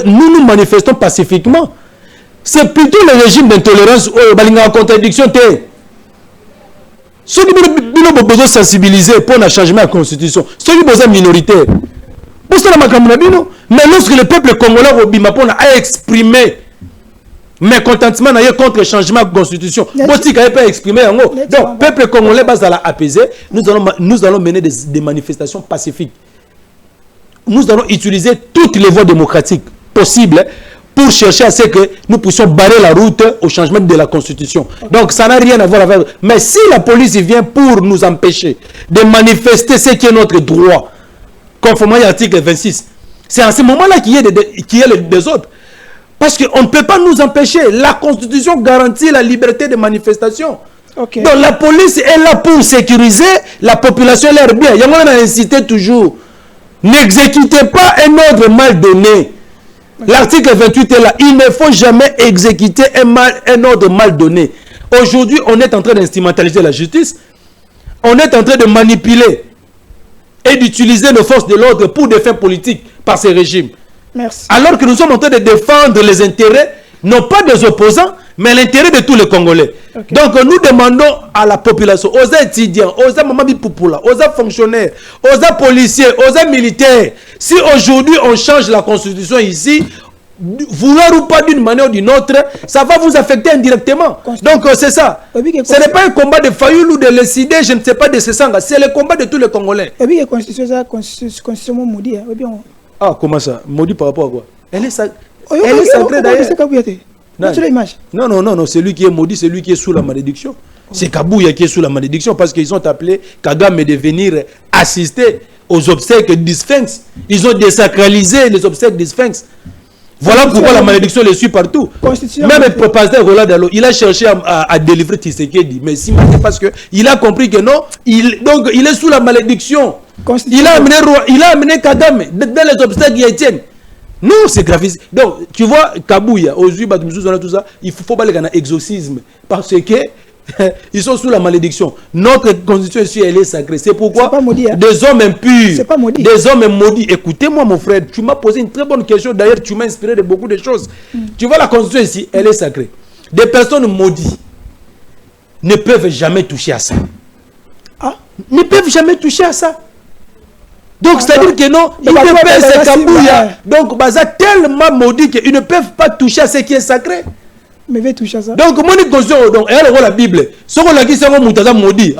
nous manifestons pacifiquement. C'est plutôt le régime d'intolérance en contradiction. Ceux qui ont besoin de sensibiliser pour le changement de la constitution, ceux qui ont besoin de minoritaire. Mais lorsque le peuple congolais a exprimé mécontentement contre le changement de constitution, Botika n'a pas exprimé. Donc, le peuple congolais va apaiser. Nous allons mener des manifestations pacifiques. nous allons utiliser toutes les voies démocratiques possibles pour chercher à ce que nous puissions barrer la route au changement de la Constitution. Donc ça n'a rien à voir avec... Mais si la police vient pour nous empêcher de manifester ce qui est notre droit, conformément à l'article 26, c'est en ce moment-là qu'il y a des désordres. Parce qu'on ne peut pas nous empêcher. La Constitution garantit la liberté de manifestation. Okay. Donc la police est là pour sécuriser la population, l'air bien. Il y a moyen d'inciter toujours. N'exécutez pas un ordre mal donné. L'article 28 est là. Il ne faut jamais exécuter un ordre mal donné. Aujourd'hui, on est en train d'instrumentaliser la justice. On est en train de manipuler et d'utiliser les forces de l'ordre pour des fins politiques par ces régimes. Merci. Alors que nous sommes en train de défendre les intérêts, non pas des opposants, mais l'intérêt de tous les Congolais. Okay. Donc nous demandons à la population, aux étudiants, aux Mamabi Poupoula, aux fonctionnaires, aux policiers, aux militaires, si aujourd'hui on change la constitution ici, vouloir ou pas d'une manière ou d'une autre, ça va vous affecter indirectement. Donc c'est ça. Ce n'est pas un combat de Fayoul ou de Lessidé, je ne sais pas de ce sang, c'est le combat de tous les Congolais. Et puis la constitution maudite. Ah, comment ça? Maudit par rapport à quoi? Elle est sacrée d'ailleurs. Non, c'est lui qui est maudit, c'est lui qui est sous la malédiction. C'est Kabouya qui est sous la malédiction parce qu'ils ont appelé Kagame de venir assister aux obsèques du Sphinx. Ils ont désacralisé les obsèques du Sphinx. Voilà pourquoi la malédiction les suit partout. Même le pasteur Roland Dalo, il a cherché à délivrer Tshisekedi, mais c'est parce qu'il a compris que non, donc il est sous la malédiction. Il a amené Kagame dans les obstacles qui tiennent. Non, c'est gravissime. Donc, tu vois, Kabouya, Ozu, tout ça, il faut pas les gagner exorcisme. Parce que ils sont sous la malédiction. Notre constitution ici, elle est sacrée. C'est pourquoi maudit, hein? Des hommes impurs, maudit. des hommes maudits. Écoutez-moi, mon frère, tu m'as posé une très bonne question. D'ailleurs, tu m'as inspiré de beaucoup de choses. Tu vois, la constitution ici, elle est sacrée. Des personnes maudites ne peuvent jamais toucher à ça. Ah? Ne peuvent jamais toucher à ça. Donc, c'est-à-dire que non, ils ne peuvent Kabouya. Donc, Baza tellement maudit qu'ils ne peuvent pas toucher à ce qui est sacré. Mais veut toucher à ça. Donc, moi, donc, elle la Bible. Ce qu'on a dit, c'est qu'on a maudit.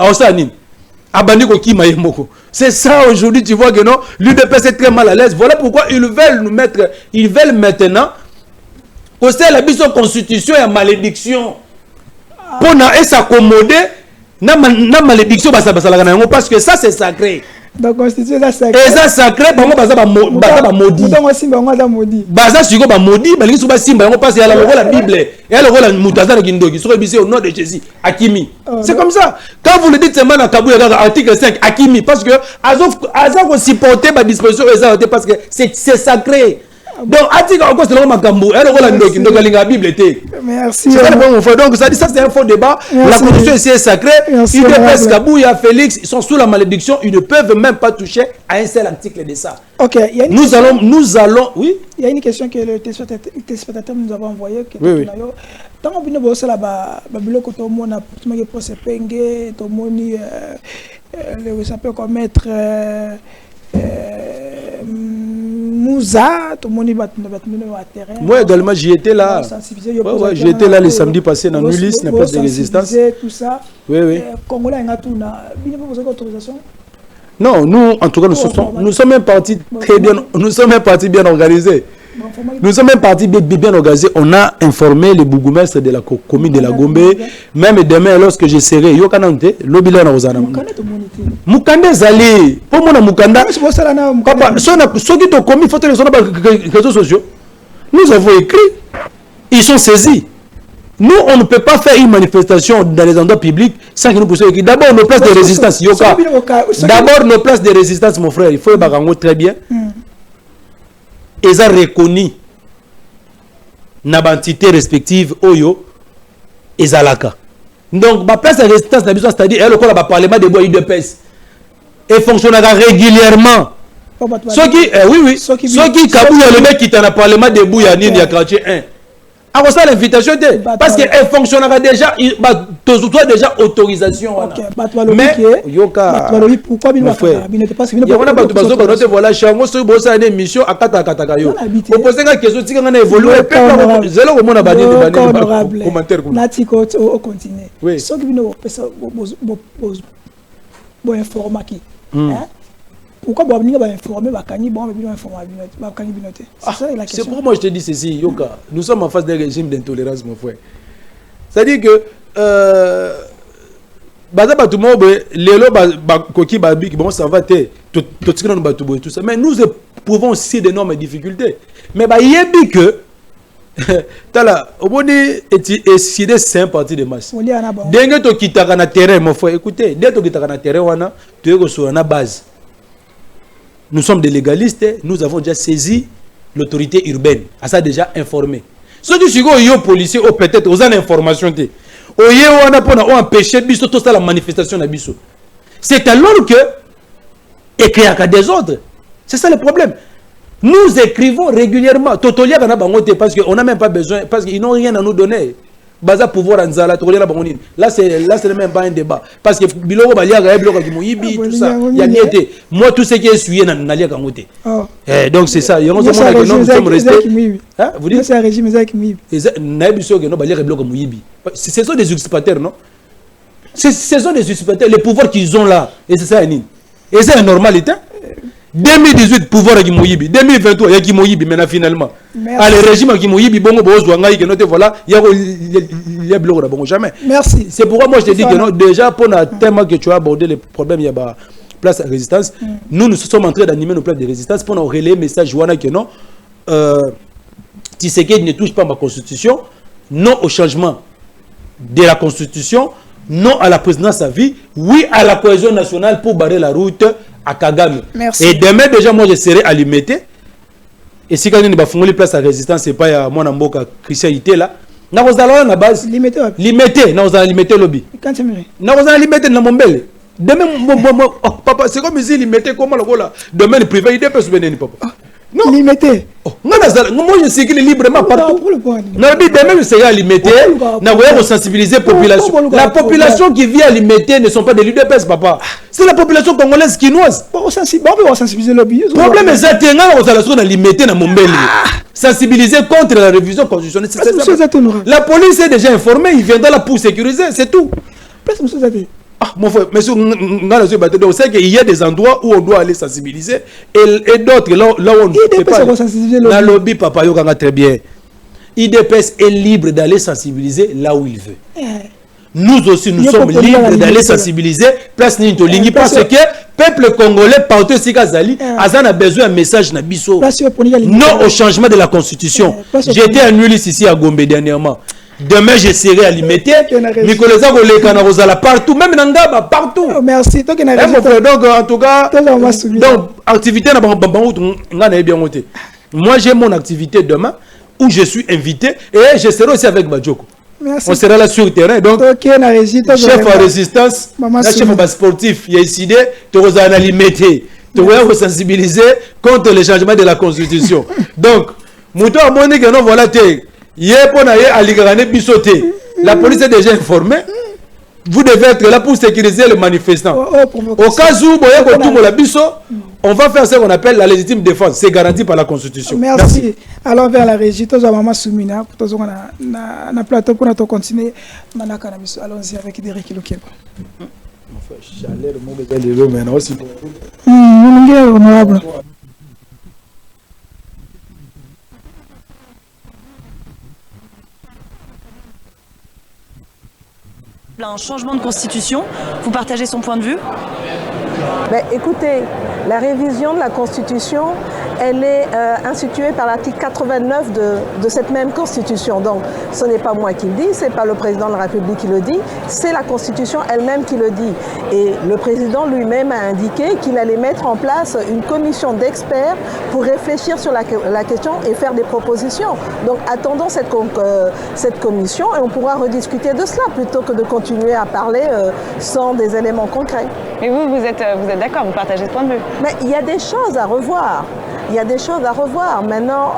C'est ça aujourd'hui, tu vois que non, l'UDPS est très mal à l'aise. Voilà pourquoi ils veulent nous mettre, ils veulent maintenant, au sein de la constitution et la malédiction, pour s'accommoder, na malédiction, parce que ça c'est sacré. Donc constitution est sacré. Et ça sacré, bango baza ba maudit. Donc simba bango za maudit. Baza siko ba maudit, balingi so ba simba bango parce que la Bible, et la rola mutaza kindoki, so ebisi au nom de Jésus, Akimi. C'est comme ça. Quand vous le dites seulement dans Kabouya article 5 Akimi parce que azako supporter ba disposition exaltée parce que c'est sacré. Donc article encore c'est le makambo, et la rola ndoki la Bible était. Merci. C'est ça le bon frère. Donc ça dit ça c'est un faux débat. La constitution ici est sacrée. UDPS, Kabouya, Félix, ils sont sous la malédiction, ils ne peuvent même pas toucher à un seul article de ça. OK, nous allons oui. Il y a une question que le téléspectateur nous a envoyée. Oui. Tant qu'on vient bosser là-bas, biloko to mona pour pour se penge, to moni le ça peut commettre Mouza, tout le monde va terrain. Moi également, j'y étais là. Ouais, j'y étais là le samedi passé dans Nulis, la place de résistance. Tout ça. Oui. Congolais, il y a tout. Il n'y a pas d'autorisation. Non, nous, en tout cas, nous sommes un parti très bien. Nous sommes un parti bien organisé. Nous sommes un parti bien organisé. On a informé le bourgmestre de la commune de la Gombe. Même demain, lorsque je serai, Yokanante, l'obile na ozana. Mukande zali. Pour moi, Mukanda. Papa, ceux qui t'ont commis, faut les réseaux sociaux. Nous avons écrit. Ils sont saisis. Nous, on ne peut pas faire une manifestation dans les endroits publics sans que nous puissions écrire. D'abord, nos places de résistance. Yoka. D'abord, nos places de résistance, mon frère. Il faut le très bien. Ils ont reconnu na entité respective Oyo et Zalaka. Donc, ma place de résistance, c'est-à-dire, elle a le parlement de bois UDPS. Et fonctionnera régulièrement. Ceux qui, oui. Ceux qui Kabouya, le mec qui est dans le parlement de Bouya, il y a quartier 1. Alors ça l'invitation parce qu'elle fonctionnera déjà, il doit déjà autorisation. Mais Yoka, pourquoi il y a voilà chango sur bossa une émission à Kataka yo. Vous posez une question si on a évolué, zéro au monde a banni de commentaire. Natiko au continent. Oui. Ceux qui viennent bon information qui pourquoi Boabninga va informer Bakani, bon, mais informer Bakani Binote. C'est ça la question. C'est pourquoi moi je te dis ceci, Yoka. Nous sommes en face d'un régime d'intolérance, mon frère. C'est-à-dire que tout ça. Mais nous éprouvons aussi d'énormes difficultés. Mais il y a dit que c'est un parti de masse. Dès que tu quittes le terrain, mon frère, écoutez, dès que tu quittes le terrain, tu es sur la base. Nous sommes des légalistes, nous avons déjà saisi l'autorité urbaine, à ça déjà informé. Ceux qui sont les policiers, peut-être, aux informations. On a empêché la manifestation. C'est alors que écrire à des ordres. C'est ça le problème. Nous écrivons régulièrement. Parce qu'on n'a même pas besoin, parce qu'ils n'ont rien à nous donner. Baza pouvoir anzala là c'est même pas un débat parce que biloko baliaka biloko kimoyibi tout ça il y a niété moi tout ce qui est suivi nalia kangote donc c'est ça nous sommes restés hein vous dites c'est un régime ezaki moyibi na biso que no baliaka biloko moyibi ce sont des usurpateurs non ce sont des usurpateurs les pouvoirs qu'ils ont là et c'est ça et c'est une normalité 2018 pouvoir qui moyibi 2023 ya qui moyibi maintenant finalement le régime qui moyibi bongo bozwa ngai que note voilà il y a bloqué bon jamais merci c'est pourquoi moi je te dis que non déjà pour le thème que tu as abordé les problèmes il y a place à résistance nous sommes en train d'animer nos places de résistance pour nous relayer message wana que non Tshisekedi ne touche pas ma constitution non au changement de la constitution non à la présidence à vie oui à la cohésion nationale pour barrer la route à Kagame. Merci. Et demain déjà moi je serai à Limité. Et si quelqu'un va fonder place à résistance c'est pas à mon amboka christianité là. Na kozala na base limité. Limité, na kozala limité lobby. Quand tu me na kozala limité na mombele. Demain papa c'est comme si limité comment là. Demain le privé il dépêche venir papa. Non. Limité. Moi je circule librement partout. Non, demain je serai à Limité. Na voyons sensibiliser la population. La population qui vit à Limité ne sont pas des l'UDPS papa. C'est la population congolaise quinoise. On va sensibiliser le lobby. Le problème est ça, on a limité dans mon bel. Sensibiliser contre la révision constitutionnelle. La police est déjà informée, il viendra là pour sécuriser, c'est tout. Ah, mon frère, mais on sait qu'il y a des endroits où on doit aller sensibiliser et d'autres là où on ne peut pas. Dans le lobby, papa, très bien. IDPS est libre d'aller sensibiliser là où il veut. Nous aussi, nous sommes libres d'aller sensibiliser place Nintolingui parce que peuple congolais, partout si Kazali, Azan a besoin d'un message Nabiso. Non au changement de la constitution. J'étais à Nulis ici à Gombe dernièrement. Demain, je serai à Limité. Nicolas Zagolé, partout, même Nangaba, partout. Merci. Donc, en tout cas, donc, activité, moi, j'ai mon activité demain où je suis invité et je serai aussi avec Badjoko. Merci. On sera là sur le terrain. Donc, chef à résistance, chef sportif, il y a décidé de Limité, de sensibiliser contre le changement de la constitution. Donc, Mouton a montré que non, voilà, la police est déjà informée. Vous devez être là pour sécuriser les manifestants. Au cas où on va faire ce qu'on appelle la légitime défense. C'est garanti par la Constitution. Merci. Alors vers la régie, tous Maman Soumina, tous on a plateau pour nous continuer. Allons-y avec Derek Lokeba. Mon frère, chaleur, mon bébé, les lots maintenant aussi. Honorable. Un changement de constitution, vous partagez son point de vue? Écoutez, la révision de la Constitution, elle est instituée par l'article 89 de cette même Constitution. Donc, ce n'est pas moi qui le dis, ce n'est pas le président de la République qui le dit, c'est la Constitution elle-même qui le dit. Et le président lui-même a indiqué qu'il allait mettre en place une commission d'experts pour réfléchir sur la question et faire des propositions. Donc, attendons cette commission et on pourra rediscuter de cela plutôt que de continuer à parler sans des éléments concrets. Et vous êtes d'accord, vous partagez ce point de vue? Mais il y a des choses à revoir. Il y a des choses à revoir. Maintenant,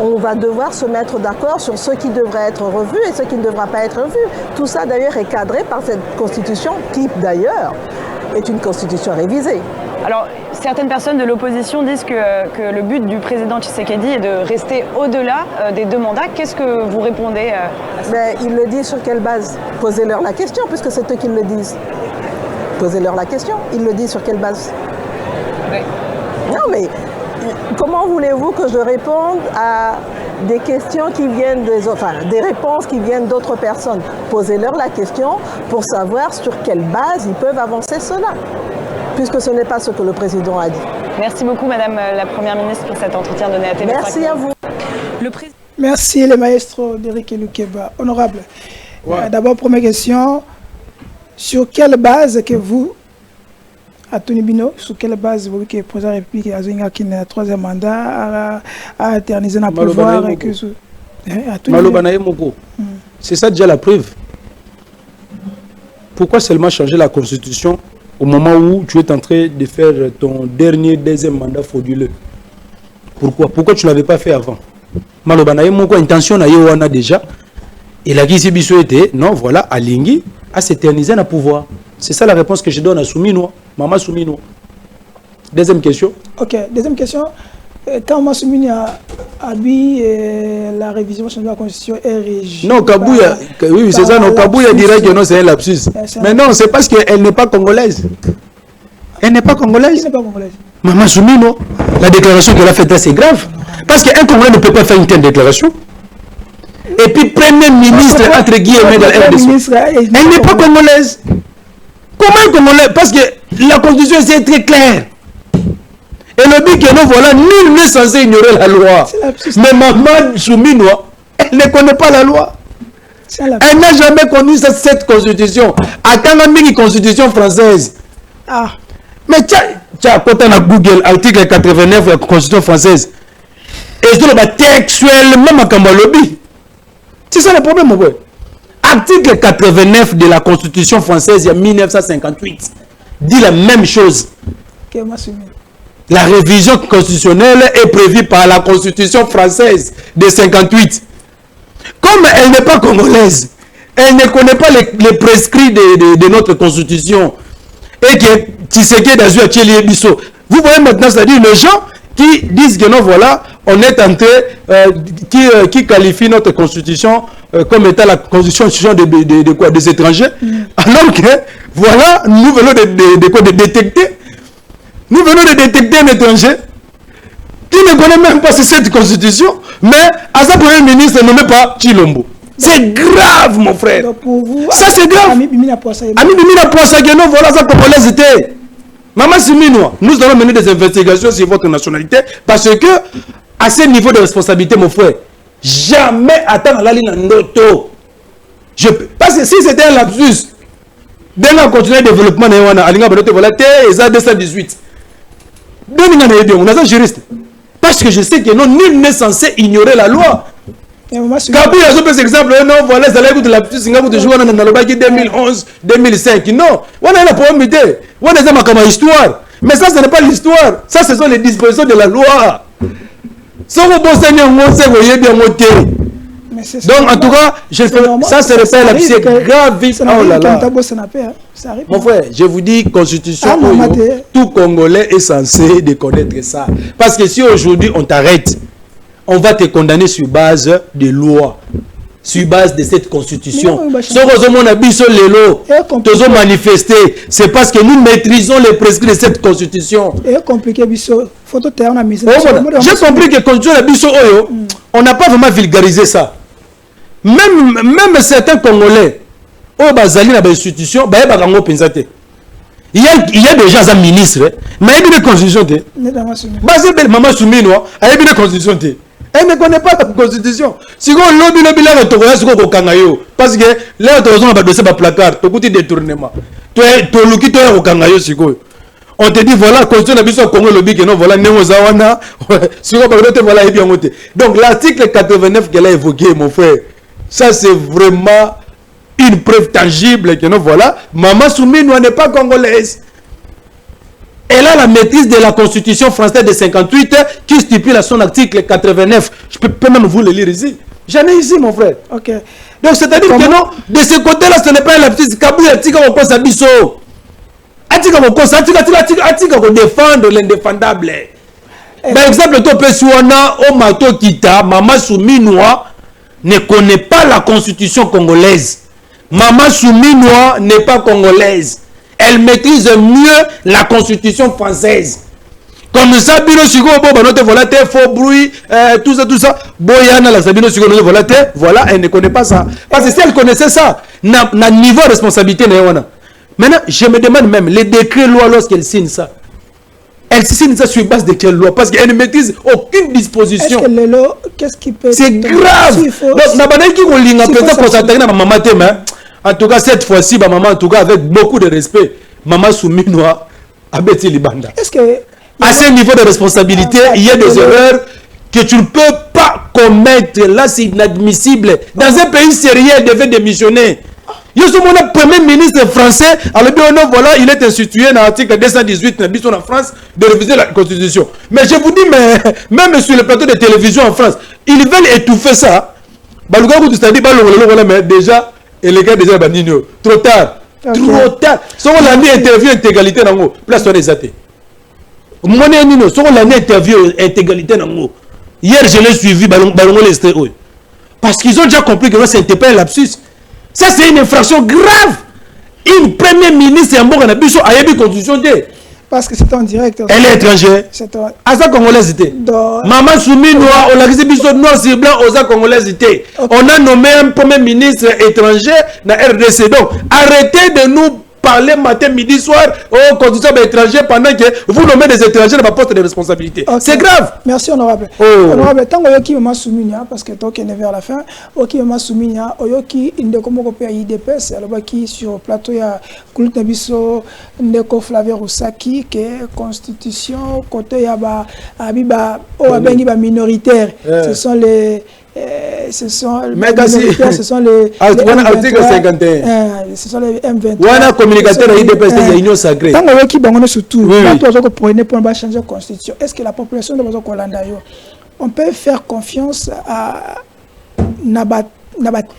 on va devoir se mettre d'accord sur ce qui devrait être revu et ce qui ne devra pas être revu. Tout ça, d'ailleurs, est cadré par cette constitution qui, d'ailleurs, est une constitution révisée. Alors, certaines personnes de l'opposition disent que le but du président Tshisekedi est de rester au-delà des 2 mandats. Qu'est-ce que vous répondez à ça? Mais ils le disent sur quelle base? Posez-leur la question, puisque c'est eux qui le disent. Posez-leur la question. Ils le disent sur quelle base? Oui. Non, mais comment voulez-vous que je réponde à des questions qui viennent des réponses qui viennent d'autres personnes? Posez-leur la question pour savoir sur quelle base ils peuvent avancer cela, puisque ce n'est pas ce que le président a dit. Merci beaucoup, Madame la Première ministre, pour cet entretien donné à TV5. Merci à vous. Merci, le maestro d'Eric Lukeba. Honorable. Ouais. D'abord, première question. Sur quelle base que vous, à Tonibino, sur quelle base vous que le président de la République a un troisième mandat à éterniser dans le pouvoir et que c'est ça déjà la preuve. Pourquoi seulement changer la constitution au moment où tu es en train de faire ton deuxième mandat frauduleux? Pourquoi tu ne l'avais pas fait avant? Malobanaye moko intention na yo wana déjà. Et la guise biso était non voilà alingi à s'éterniser dans le pouvoir. C'est ça la réponse que je donne à Souminois, Maman Souminois. Deuxième question. Ok, deuxième question. Quand Maman Souminois a dit la révision de la Constitution est régie. Non, Kabouya, oui, c'est ça, non, Kabouya dirait que non, c'est un lapsus. Mais non, c'est parce qu'elle n'est pas congolaise. Elle n'est pas congolaise. Elle n'est pas congolaise. Maman Souminois, la déclaration qu'elle a faite là, c'est grave. Parce qu'un Congolais ne peut pas faire une telle déclaration. Et puis, Premier ministre, entre guillemets, dans la RDC. Elle n'est pas congolaise. Comment un Congolais? Parce que la Constitution, c'est très clair. Et le but que nous voilà, nul n'est censé ignorer la loi. Mais Maman Souminois, elle ne connaît pas la loi. Elle n'a jamais connu cette constitution. Attends, une constitution française. Ah. Mais tiens, quand on a Google, article 89 de la constitution française, et je dis textuellement à Kambalobi. C'est ça le problème, mon boy. Article 89 de la constitution française, il y a 1958, dit la même chose. La révision constitutionnelle est prévue par la constitution française de 58. Comme elle n'est pas congolaise, elle ne connaît pas les prescrits de notre constitution, et que Tshisekedi a joué à Bisso. Vous voyez maintenant, c'est-à-dire les gens qui disent que non, voilà, on est tenté, qui qualifie notre constitution comme étant la constitution des étrangers, alors que, voilà, nous venons de détecter. Nous venons de détecter un étranger qui ne connaît même pas cette constitution, mais à sa premier ministre nommé par Chilombo. C'est grave, mon frère. Donc pour vous, ça c'est grave. Ami Bimina Poissage, non, voilà ça congolaise était. Maman Souminois, nous allons mener des investigations sur votre nationalité parce que, à ce niveau de responsabilité, mon frère, jamais attendre la ligne en auto. Parce que si c'était un lapsus, dès qu'on continue le développement, voilà, TESA 218. On a un juriste. Parce que je sais que non, nul n'est censé ignorer la loi. Kabou, il y a un exemple, non, voilà, ça a de la lapsus, de jouer dans le 2011, 2005. Non, on a la probabilité. On a une histoire. Mais ça, ce n'est pas l'histoire. Ça, ce sont les dispositions de la loi. Donc, en tout cas, ça, c'est le fait, c'est grave. Oh là là. Mon frère, je vous dis, constitution, tout Congolais est censé de connaître ça. Parce que si aujourd'hui on t'arrête, on va te condamner sur base de loi, sur base de cette constitution. Si on a biso lelo, tous manifester, c'est parce que nous maîtrisons les prescrits de cette constitution. J'ai compris que constitution la biso oyo, on n'a pas vraiment vulgarisé ça. Même certains Congolais, au bazali na institution, il y a déjà un ministre, mais il y a une constitution. Maman Souminois, il y a une constitution. Elle ne connaît pas la constitution. Si on lobby là, parce que là, on a dossier placard, tu as détournement. Tu as au Kangayo, on te dit voilà, la constitution de Congo lobby que non, voilà, Némozawana, voilà, et bien monté. Donc l'article 89 qu'elle a évoqué, mon frère, ça c'est vraiment une preuve tangible que non, voilà, Maman Souminois n'est pas congolaise. Elle a la maîtrise de la constitution française de 58 qui stipule à son article 89. Je peux même vous le lire ici. J'en ai ici, mon frère. Ok. Donc c'est-à-dire que non, de ce côté-là, ce n'est pas la petite Kabou, Atika on pense à Bisso. Atika on pense, Atika on défendre l'indéfendable. Par exemple, toi, Pesouana, Omato Kita, Maman Souminois ne connaît pas la constitution congolaise. Maman Souminois n'est pas congolaise. Elle maîtrise mieux la constitution française. Comme ça, bino sigo bo note voilà faux bruit, tout ça. Boyana la sabino sigo note voilà, elle ne connaît pas ça. Parce que si elle connaissait ça, na niveau de responsabilité na wana. Maintenant, je me demande même les décrets loi lorsqu'elle signe ça. Elle signe ça sur base de quelle loi? Parce qu'elle ne maîtrise aucune disposition. Est-ce que les lois, qu'est-ce qui peut... C'est grave. Donc, na bana qui ko linga peut-être pour s'attaquer na maman tema. En tout cas cette fois-ci ma maman en tout cas avec beaucoup de respect, maman Souminoa Abeti Libanda. Est-ce que à ce niveau de responsabilité, il y a des erreurs que tu ne peux pas commettre. Là, c'est inadmissible. Dans un pays sérieux, elle devait démissionner. Je suis mon premier ministre français. Alors, voilà, il est institué dans l'article 218 en France de réviser la Constitution. Mais je vous dis, même sur le plateau de télévision en France, ils veulent étouffer ça. Mais déjà, et les gars déjà, trop tard. Trop tard. Si on a mis interview intégralité dans le place, on est athées. Mon nino, sur l'année interview intégralité nango. Hier je l'ai suivi balongo l'esté. Parce qu'ils ont déjà compris que c'était pas un lapsus. Ça c'est une infraction grave. Une première ministre en Bourg Nabiso a eu constitution de. Parce que c'est en direct. Elle est étrangère. À ça congolaise était. Maman Soumi Noir, on a dit biso noir sur blanc aux congolaise était. On a nommé un premier ministre étranger dans RDC. Donc arrêtez de nous parler matin, midi, soir aux constitutions étrangers pendant que vous nommez des étrangers dans ma poste de responsabilité. Okay. C'est grave. Merci honorable. Honorable, tant que vous avez souminia parce que tant qu'on est vers la fin, vous avez souminia, vous avez indécomo copé IDPS, alors qui sur le plateau il y a Koulut Nabiso, Ndeko Flavien Roussaki, que constitution côté il y a abiba minoritaires. Ce sont les ce sont les article 51. Ce sont les M21. Voilà communicateur à IDPS de l'Union sacrée. Tant que qui bangonne surtout, quand on prenait pour changer la constitution, est-ce que la population de Bazo Kolanda on peut faire confiance à naba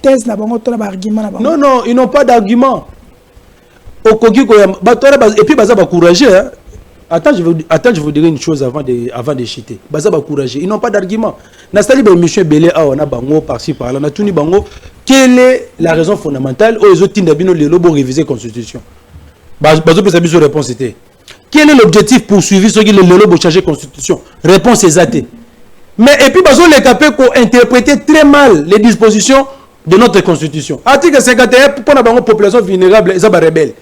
thèse na bango to na argument? Non, ils n'ont pas d'argument. Et puis baza ba courageux hein. Attends, je vous dirai une chose avant de chiter. Baza ba courageux, ils n'ont pas d'argument. Nastali ba émission belé a on a bango par-ci par-là, na tuni bango. Quelle est la raison fondamentale aux autres tindabino le lobo réviser constitution? Bazo peut savoir sa réponse était. Quel est l'objectif poursuivi sur le lobo changer constitution? Réponse est athée. Mais et puis bazo les capé pour interpréter très mal les dispositions de notre constitution. Article 51 pour la population vulnérable et ça va rebelle.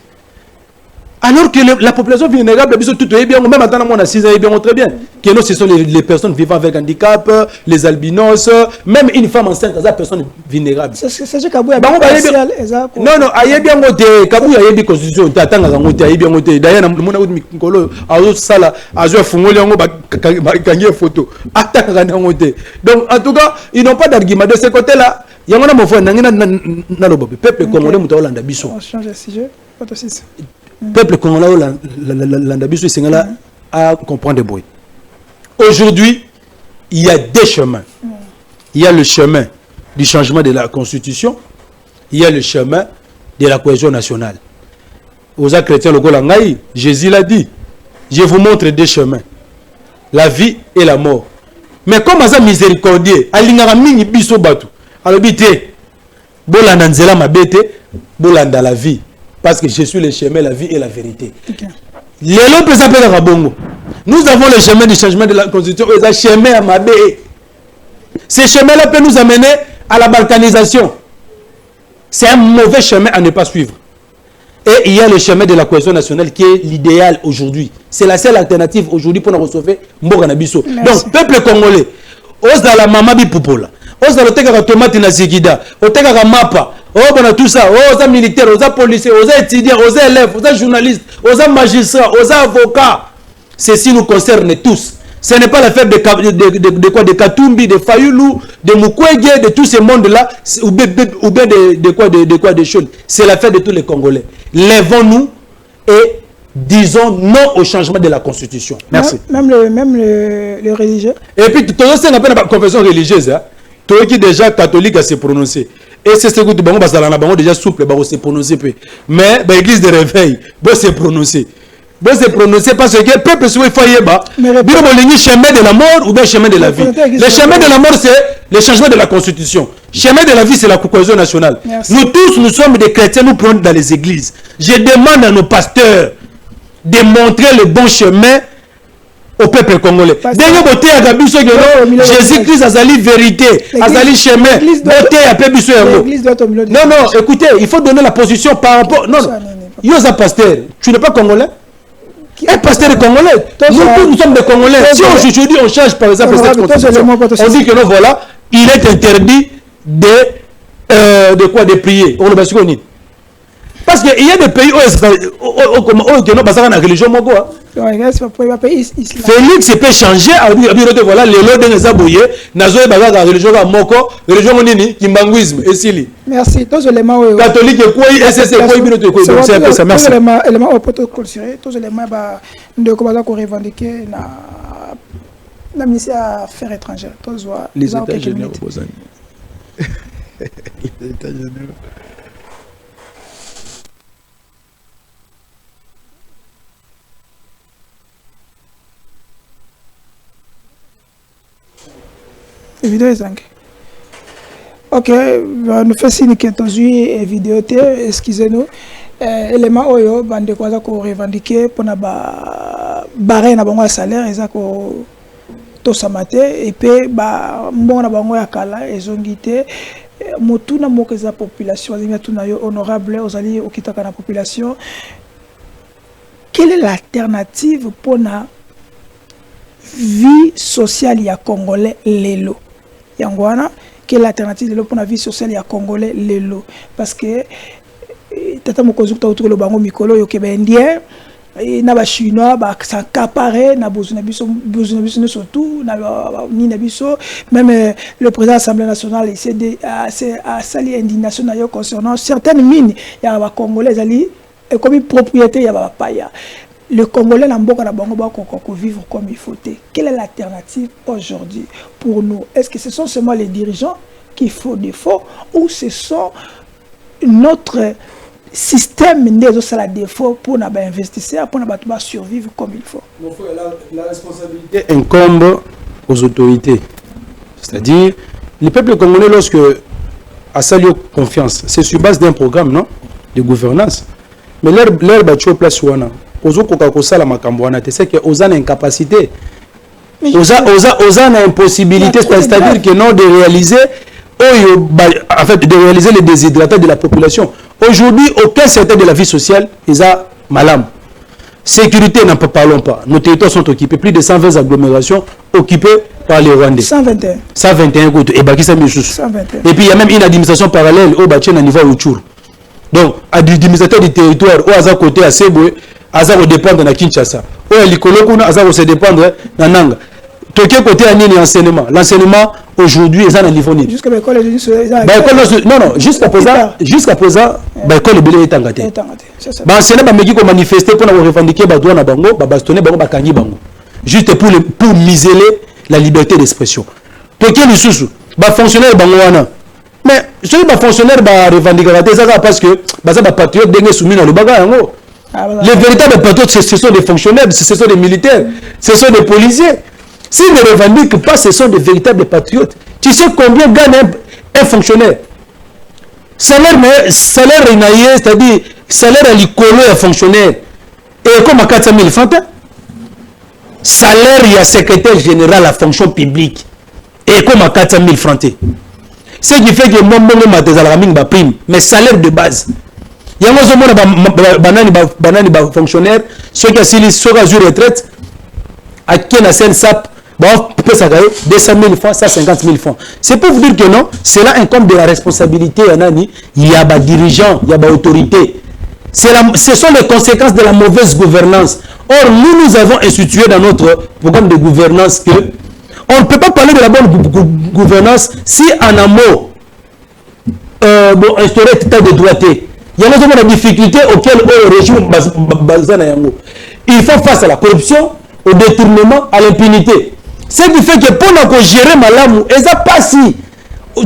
Alors que la population vulnérable, tout est bien, même attends, on a 6 ans, bien, très bien. Que nous, ce sont les personnes vivant avec handicap, les albinos, même une femme enceinte, c'est une personne vulnérable. C'est ce que Kabou a bien. Non, aïe bien côté, Kabou a bien constitution, t'attends à côté, aïe bien côté. D'ailleurs, mon ami Mikolo, à l'autre salle, à jouer Fungoli, on va gagner photo. Attends à côté. Donc, en tout cas, ils n'ont pas d'argument de ce côté-là. Il y a un moment, le peuple congolais, Moutaolanda Bissou. On change de sujet, pas de suite. Peuple congolais à comprendre des bruits. Aujourd'hui, il y a deux chemins. Il y a le chemin du changement de la constitution, il y a le chemin de la cohésion nationale. Aux chrétiens, le Golangaï, Jésus l'a dit, je vous montre deux chemins, la vie et la mort. Mais comme ça miséricordieux, alingara mingi biso batu, alobité, bolanda nzela mabete, bolanda la vie. Parce que je suis le chemin, la vie et la vérité. Okay. Nous avons le chemin du changement de la constitution et le chemin à Mabé. Ce chemin-là peut nous amener à la balkanisation. C'est un mauvais chemin à ne pas suivre. Et il y a le chemin de la cohésion nationale qui est l'idéal aujourd'hui. C'est la seule alternative aujourd'hui pour nous sauver Mboganabiso. Donc, peuple congolais, osala mamabi pupola, osala teka tomate na zigida, oteka mapa. Oh, bon, tout ça, aux militaires, aux policiers, aux étudiants, aux élèves, aux journalistes, aux magistrats, aux avocats. Ceci nous concerne tous. Ce n'est pas l'affaire de Katumbi, de Fayoulou, de Mukwege, de tout ce monde-là, ou bien de choses. C'est l'affaire de tous les Congolais. Lèvons-nous et disons non au changement de la Constitution. Merci. Même le religieux. Et puis, tout ça, on appelle la confession religieuse. Hein? Tout qui déjà catholique à se prononcer. Et c'est ce que nous avons déjà souple, se prononcer. Mais l'église de réveil, va se prononcer. Va se prononcer parce que le peuple soit foyer bas. Le chemin de la mort ou bien le chemin de la vie. Le chemin de la mort, c'est le changement de la constitution. Le chemin de la vie, c'est la cohésion nationale. Merci. Nous tous, nous sommes des chrétiens, nous prenons dans les églises. Je demande à nos pasteurs de montrer le bon chemin au peuple congolais. Dernier beauté à Gabiso Jésus-Christ azali vérité, azali chemin. Beauté à Pébiso. Non, non, écoutez, il faut donner la position par rapport. Non, Yosa pasteur, tu n'es pas congolais? Un pasteur est congolais. Nous sommes des Congolais. Si aujourd'hui on change par exemple cette constitution, on dit que non, voilà, il est interdit de quoi? De prier. On le bâtit. Parce qu'il y a des pays où il y a une religion. Félix peut changer. Voilà, les lois de Zabouye, Nazo et Baga, religion Moko, religion Monini, Kimbanguisme, et Sili. Merci. Tous les éléments. Catholique, quoi, SSC, quoi, c'est un peu ça. Merci. Tous les éléments au poteau considéré, tous les éléments de comment qu'on revendiquer la ministère à affaires étrangères. Les États généraux. Les États généraux. Vidéo est 5. Ok, nous faisons signe que tu as vidéo, excusez-nous. Élément oyo bande quoi ça qu'on revendiquer pour na barrer na bango salaire et ça ko to samate et puis ba mbongo na bango ya kala ezongité motuna moko za population azinga tuna yo honorable ozali okitaka na population. Quelle est l'alternative pour na vie sociale ya congolais lelo? Yangwana, quelle est l'alternative pour la vie sociale ya congolais lelo? Parce que tata mokozu ta autour le bango mikolo yo kebendien na ba chinois ba s'accaparer na besoin biso surtout na ni na biso même le président de l'Assemblée nationale il a sali indignation na yo concernant certaines mines ya ba congolais ali comme propriété ya ba paya. Le Congolais n'a pas vivre comme il faut. Quelle est l'alternative aujourd'hui pour nous? Est-ce que ce sont seulement les dirigeants qui font défaut ou ce sont notre système de la défaut pour nous investir, pour nous survivre comme il faut? La responsabilité incombe aux autorités. C'est-à-dire, le peuple congolais, lorsque a salué confiance, c'est sur base d'un programme non, de gouvernance. Mais leur bâtiment place ouana. C'est qu'ils ont une incapacité, ils ont une impossibilité, c'est-à-dire que non de réaliser, en fait, de réaliser les déshydratés de la population. Aujourd'hui, aucun secteur de la vie sociale est à malam. Sécurité, n'en parlons pas. Nos territoires sont occupés, plus de 120 agglomérations occupées par les Rwandais. 121. 121, et puis il y a même une administration parallèle au bâtiment à niveau Uchur. Donc, administrateur du territoire, au hasard côté à Seboué, Azar dépendre de Kinshasa. Ou à l'Ikolokuna, Azar se dépendre de Nanga. Toké côté à Nini enseignement. L'enseignement aujourd'hui est à niveau Nini. Jusqu'à l'école, non, non, jusqu'à présent, l'école est belé et engagée. L'enseignement va manifester pour revendiquer les droits de Bango, bastonner Bango, Bakangi Bango. Juste pour miseler la liberté d'expression. Toké le sous, fonctionnaire Bangoana. Mais ceux qui fonctionnaires revendiquer parce que les patriotes sont soumis dans le bagage. Les véritables patriotes, ce sont des fonctionnaires, ce sont des militaires, ce sont des policiers. S'ils ne revendiquent pas, ce sont des véritables patriotes. Tu sais combien gagne un fonctionnaire? Salaire rénaillé, c'est-à-dire salaire à l'icolo et fonctionnaire. Et comme à 400 000 francs. Salaire, il y a secrétaire général à fonction publique. Et comme à 400 000 francs. Ce qui fait que moi, je prime, mais salaire de base. Il y a des fonctionnaires, ceux qui ont eu retraite, à qui on a un SAP, 200 000 francs, 150 000 francs. C'est pour vous dire que non, cela incombe de la responsabilité. Il y a des dirigeants, il y a des autorités. Ce sont les conséquences de la mauvaise gouvernance. Or, nous avons institué dans notre programme de gouvernance que on ne peut pas parler de la bonne gouvernance si en amont, instaurer l'état de droité. Il y a des difficultés auxquelles le régime il faut face à la corruption, au détournement, à l'impunité. Ce qui fait que pour nous gérer Malamou, pas si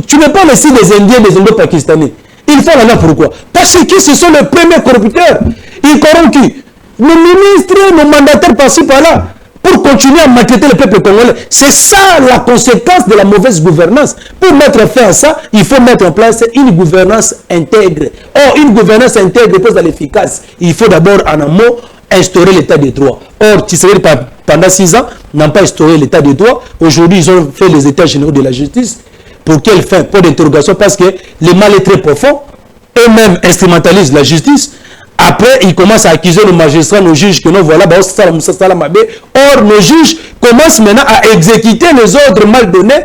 tu ne peux pas laisser des Indiens, des Indo-Pakistanais. Il faut là pourquoi? Parce que ce sont les premiers corrupteurs. Ils corrompus. Nos ministres, nos mandataires par-ci par-là. Pour continuer à maltraiter le peuple congolais. C'est ça la conséquence de la mauvaise gouvernance. Pour mettre fin à ça, il faut mettre en place une gouvernance intègre. Or, une gouvernance intègre pose à l'efficace. Il faut d'abord en amont instaurer l'état de droit. Or, tu sais, pendant 6 ans, n'ont pas instauré l'état de droit. Aujourd'hui, ils ont fait les états généraux de la justice. Pour quelle fin? Pour d'interrogation, parce que le mal est très profond. Eux-mêmes instrumentalisent la justice. Après, ils commencent à accuser nos magistrats, nos juges, que non, voilà, or, nos juges commencent maintenant à exécuter les ordres mal donnés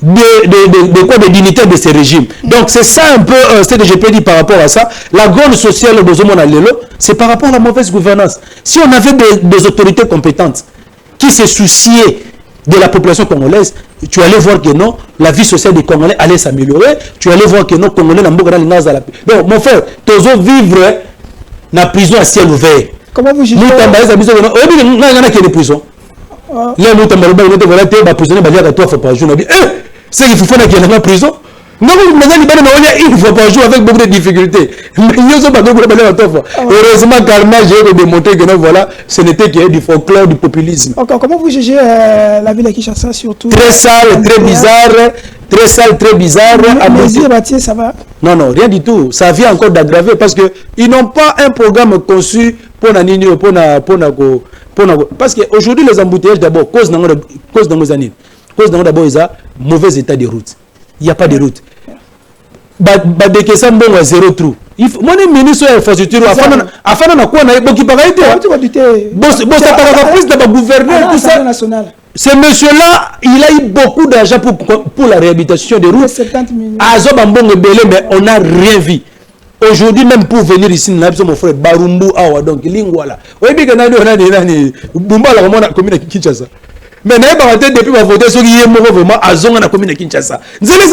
de dignitaires de ces régimes. Donc, c'est ça un peu ce que je peux dire par rapport à ça. La grande sociale, c'est par rapport à la mauvaise gouvernance. Si on avait des autorités compétentes qui se souciaient de la population congolaise, tu allais voir que non, la vie sociale des Congolais allait s'améliorer. Tu allais voir que non, Congolais, donc, mon frère, tu dois vivre dans la prison à ciel ouvert. Comment vous jugez? C'est qu'il faut faire dans la prison. Non, une fois par jour avec beaucoup de difficultés. Heureusement, Karma, j'ai démontré que non, voilà, ce n'était que du folklore, du populisme. Okay, comment vous jugez la ville de Kinshasa surtout? Très sale, très bizarre. Très sale, très bizarre. Mais ça va? Non, non, rien du tout. Ça vient encore d'aggraver parce qu'ils n'ont pas un programme conçu pour parce qu'aujourd'hui, les embouteillages d'abord, cause d'abord, ils ont mauvais état de route. Il n'y a pas de route. Dès que ça a zéro trou. Mon ministre de l'infrastructure, afin de quoi on a beaucoup de ce monsieur-là, il a eu beaucoup d'argent pour la réhabilitation des routes. Mais on n'a rien vu. Aujourd'hui, même pour venir ici, mon frère Barumbu, donc Lingwala. Oui, mais on a commune de Kinshasa. Mais depuis ma voté, ceux qui sont vraiment à zone na commune de Kinshasa. Nzela,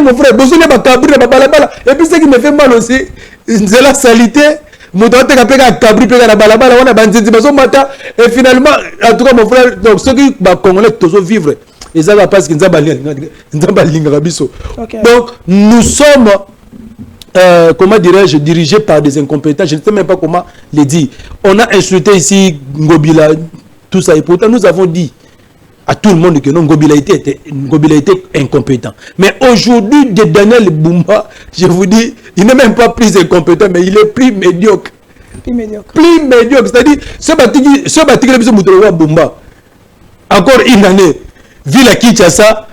mon frère, besoin de cabri, et puis ce qui me fait mal aussi, Nzela salité. Et finalement, en tout cas, mon frère, donc ceux qui Congolais toujours vivre, ils savent parce qu'ils donc nous sommes, comment dirais-je, dirigés par des incompétents. Je ne sais même pas comment les dire. On a insulté ici Ngobila, tout ça, et pourtant nous avons dit à tout le monde que non, Ngobila était incompétent. Mais aujourd'hui, de Daniel Bumba, je vous dis, il n'est même pas plus incompétent, mais il est plus médiocre. Plus médiocre. C'est-à-dire, ce bâti qui est Bumba, encore une année, vu la Kinshasa,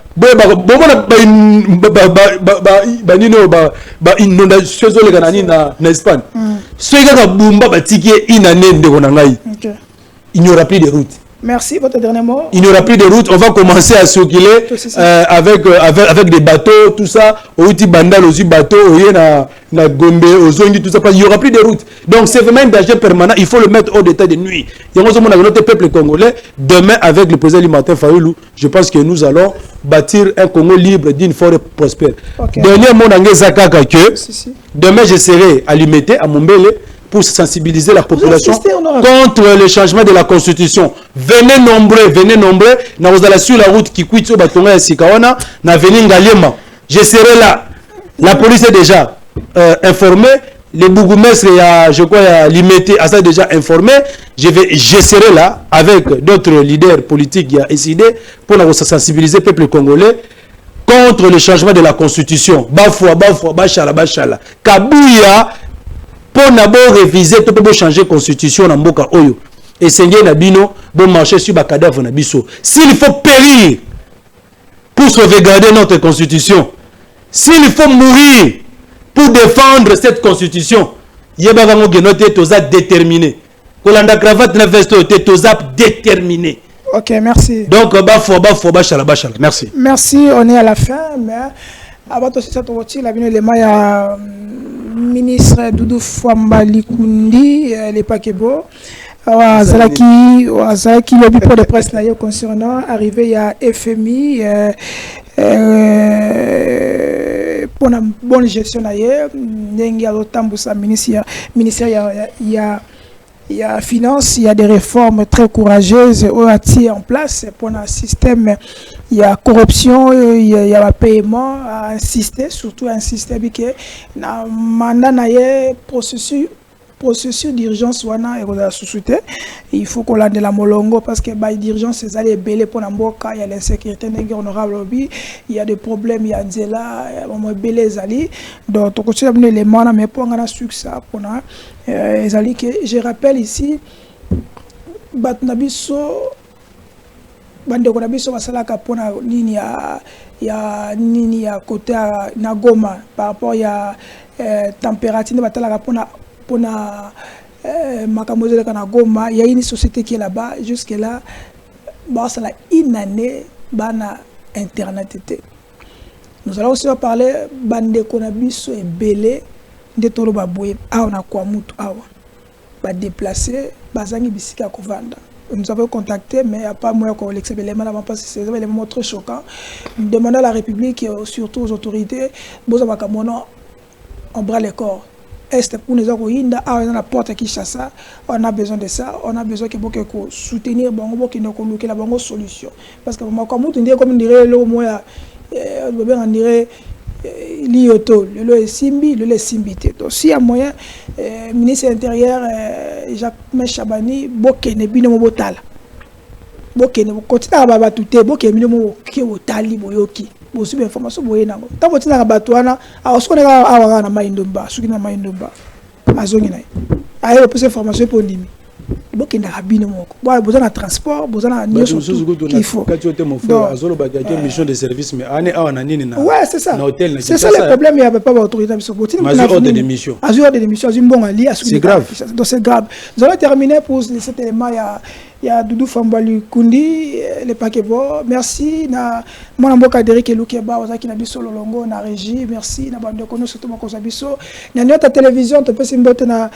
inondation en Espagne. Ce qui est Bumba, une année, il n'y aura plus de route. Merci, votre dernier mot. Il n'y aura plus de route, on va commencer à circuler avec des bateaux, tout ça. Outi Bandal, aussi bateau, na Gombe, Ozongi, tout ça. Il n'y aura plus de route. Donc c'est vraiment un danger permanent, il faut le mettre hors d'état de nuit. Il y a notre peuple congolais, demain avec le président Martin Fayulu, je pense que nous allons bâtir un Congo libre d'une forêt prospère. Okay. Dernier mot, demain je serai à Limete, à Mombele, pour sensibiliser la population contre le changement de la constitution. Venez nombreux. Nous allons sur la route qui quitte au Batonga et Sikawana, na venir Ngaliema. Je serai là. La police est déjà informée. Les bourgmestres, je crois, Limité, a déjà informé. Je serai là avec d'autres leaders politiques qui ont décidé pour sensibiliser le peuple congolais contre le changement de la constitution. Bafoua, Bachala. Kabouya, pour d'abord réviser, pour changer la constitution dans Mboka Oyo. Et Seigneur Nabino, pour marcher sur le cadavre Nabiso. S'il faut périr pour sauvegarder notre constitution, s'il faut mourir pour défendre cette constitution, il y a déterminé. Kolanda cravate na veste déterminé. Ok, merci. Donc, bachala. Merci. Merci, on est à la fin. Mais avant de se retrouver, la ministre Doudou Fwamba Likundi, les Pakebo, Zalaki, le bureau de presse concernant arrivé à FMI pour une bonne gestion d'ailleurs, il y a finance, il y a des réformes très courageuses à tirer en place pour un système. Il y a corruption, il y a paiement à insister, surtout insister que na mandat processus d'urgence wana et la société. Il faut qu'on l'a de la molongo parce que bah d'urgence c'est aller belé pour n'importe il y a l'insécurité honorable il y a des problèmes il y a Nzela il y a belé zali donc on continue les mois mais pour un succès pour na zali que je rappelle ici bato na biso bandeko na biso basalaka pona nini ya côté na Goma par rapport ya température batalaka pona makambo ezalaka na Goma. Il y a une société qui est là-bas jusque là basala une année bana internet était. Nous allons aussi parler bandeko na biso ebele nde tolo baboye awa na kwa mutu awa ba déplacer bazangi bisika kovanda. Nous avons contacté, mais il n'y a pas moyen qu'on l'explique les éléments parce que c'est des éléments très choquants. Nous demandons à la République et surtout aux autorités, on bras les corps. Est pour nous avoir dans la porte à Kinshasa, on a besoin de ça, on a besoin que beaucoup soutenir Bango qui nous coloque la bonne solution. Parce que comme on dirait le mot, on dirait l'IOTO, le Simbi, le Simbité. Donc s'il y a moyen, ministre de l'Intérieur Jacques Chabani, Bokene bino botala. Bokene continue à batouter, Bokene bino ki otali boyoki. Bo sube information boye nango. Tant que tina batwana, a osoko na awa na maindomba, suki na maindomba. Azongi na. Ayo pese information pour ndimi. Bokenda rabine moko. Bon, besoin de transport, besoin de qu'il faut. Quand tu étais mon frère, azolo ba une mission de service mais ane awa na nini na. Ouais, c'est ça. Na hôtel na. C'est ça le problème, il y avait pas d'autorité sur côté. Azur de démission. Azur de démission, Zimbonga li à. C'est grave. Donc c'est grave. Nous allons terminer pour cet élément il y a Doudou Fambali Kundi le Pakebo. Merci na mon mboka Derek Lukeba ozaki na biso lolongo na régie. Merci na bande kono surtout makosa biso. Na notre télévision te peut simbote na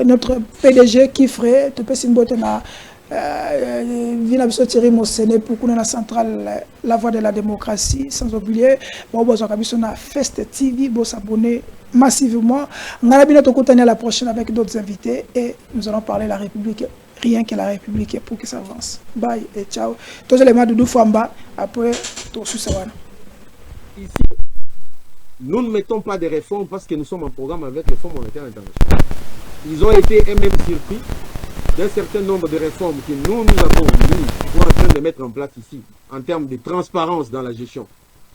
notre PDG qui ferait te peut simbote na vina biso Thierry Mosene pour qu'on la centrale la voix de la démocratie sans oublier bon bozoka biso na Fest TV bo s'abonner massivement. On a bien à la prochaine avec d'autres invités et nous allons parler de la République. Rien que la République pour que ça avance. Bye et ciao. Tous les éléments de Doudou Famba, après, tout sous Sawana. Ici, nous ne mettons pas de réformes parce que nous sommes en programme avec les Fonds monétaires internationaux. Ils ont été même surpris d'un certain nombre de réformes que nous avons mis en train de mettre en place ici, en termes de transparence dans la gestion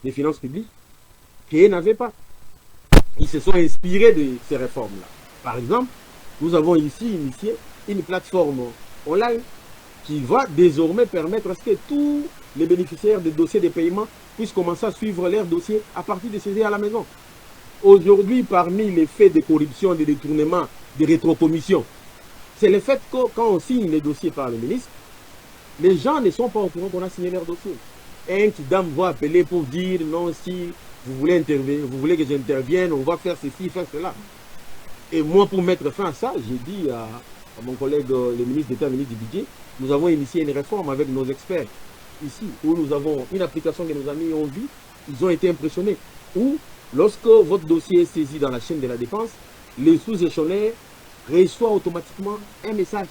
des finances publiques, qu'ils n'avaient pas. Ils se sont inspirés de ces réformes-là. Par exemple, nous avons ici initié une plateforme online qui va désormais permettre à ce que tous les bénéficiaires des dossiers de paiement puissent commencer à suivre leurs dossiers à partir de saisir à la maison. Aujourd'hui, parmi les faits de corruption, de détournement, de rétrocommission, c'est le fait que quand on signe les dossiers par le ministre, les gens ne sont pas au courant qu'on a signé leur dossier. Un qui dame va appeler pour dire non, si vous voulez intervenir, vous voulez que j'intervienne, on va faire ceci, faire cela. Et moi, pour mettre fin à ça, j'ai dit à mon collègue, le ministre d'État, ministre du Budget, nous avons initié une réforme avec nos experts ici, où nous avons une application que nos amis ont vue, ils ont été impressionnés, où lorsque votre dossier est saisi dans la chaîne de la défense, le sous-échelonnaire reçoit automatiquement un message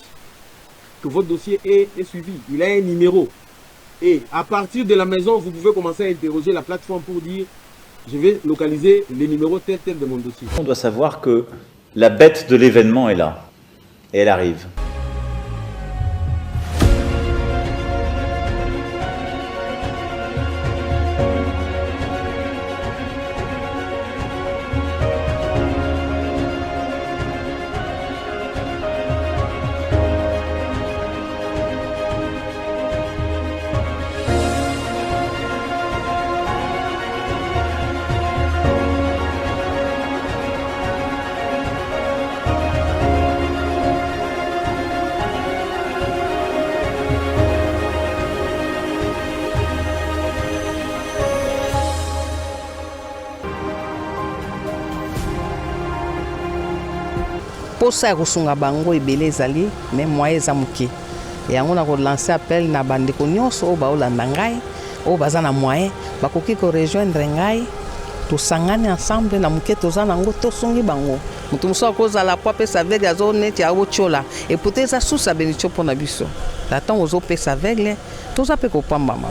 que votre dossier est suivi. Il a un numéro. Et à partir de la maison, vous pouvez commencer à interroger la plateforme pour dire je vais localiser les numéros tel de mon dossier. On doit savoir que la bête de l'événement est là. Et elle arrive. posa ya kosunga bango ebele ezali mais moyen eza moke yango na kolancer appel na bandeko nyonso oyo baolanda ngai oyo baza na moyen bakoki korejoindre ngai tosangani ensemble na moke toza nango tosungi bango moto mosusu akozala po apesa aveugle azo neti aotiola epute eza susa benitio mpo na biso na ntango ozopesa aveugle toza mpe kopambama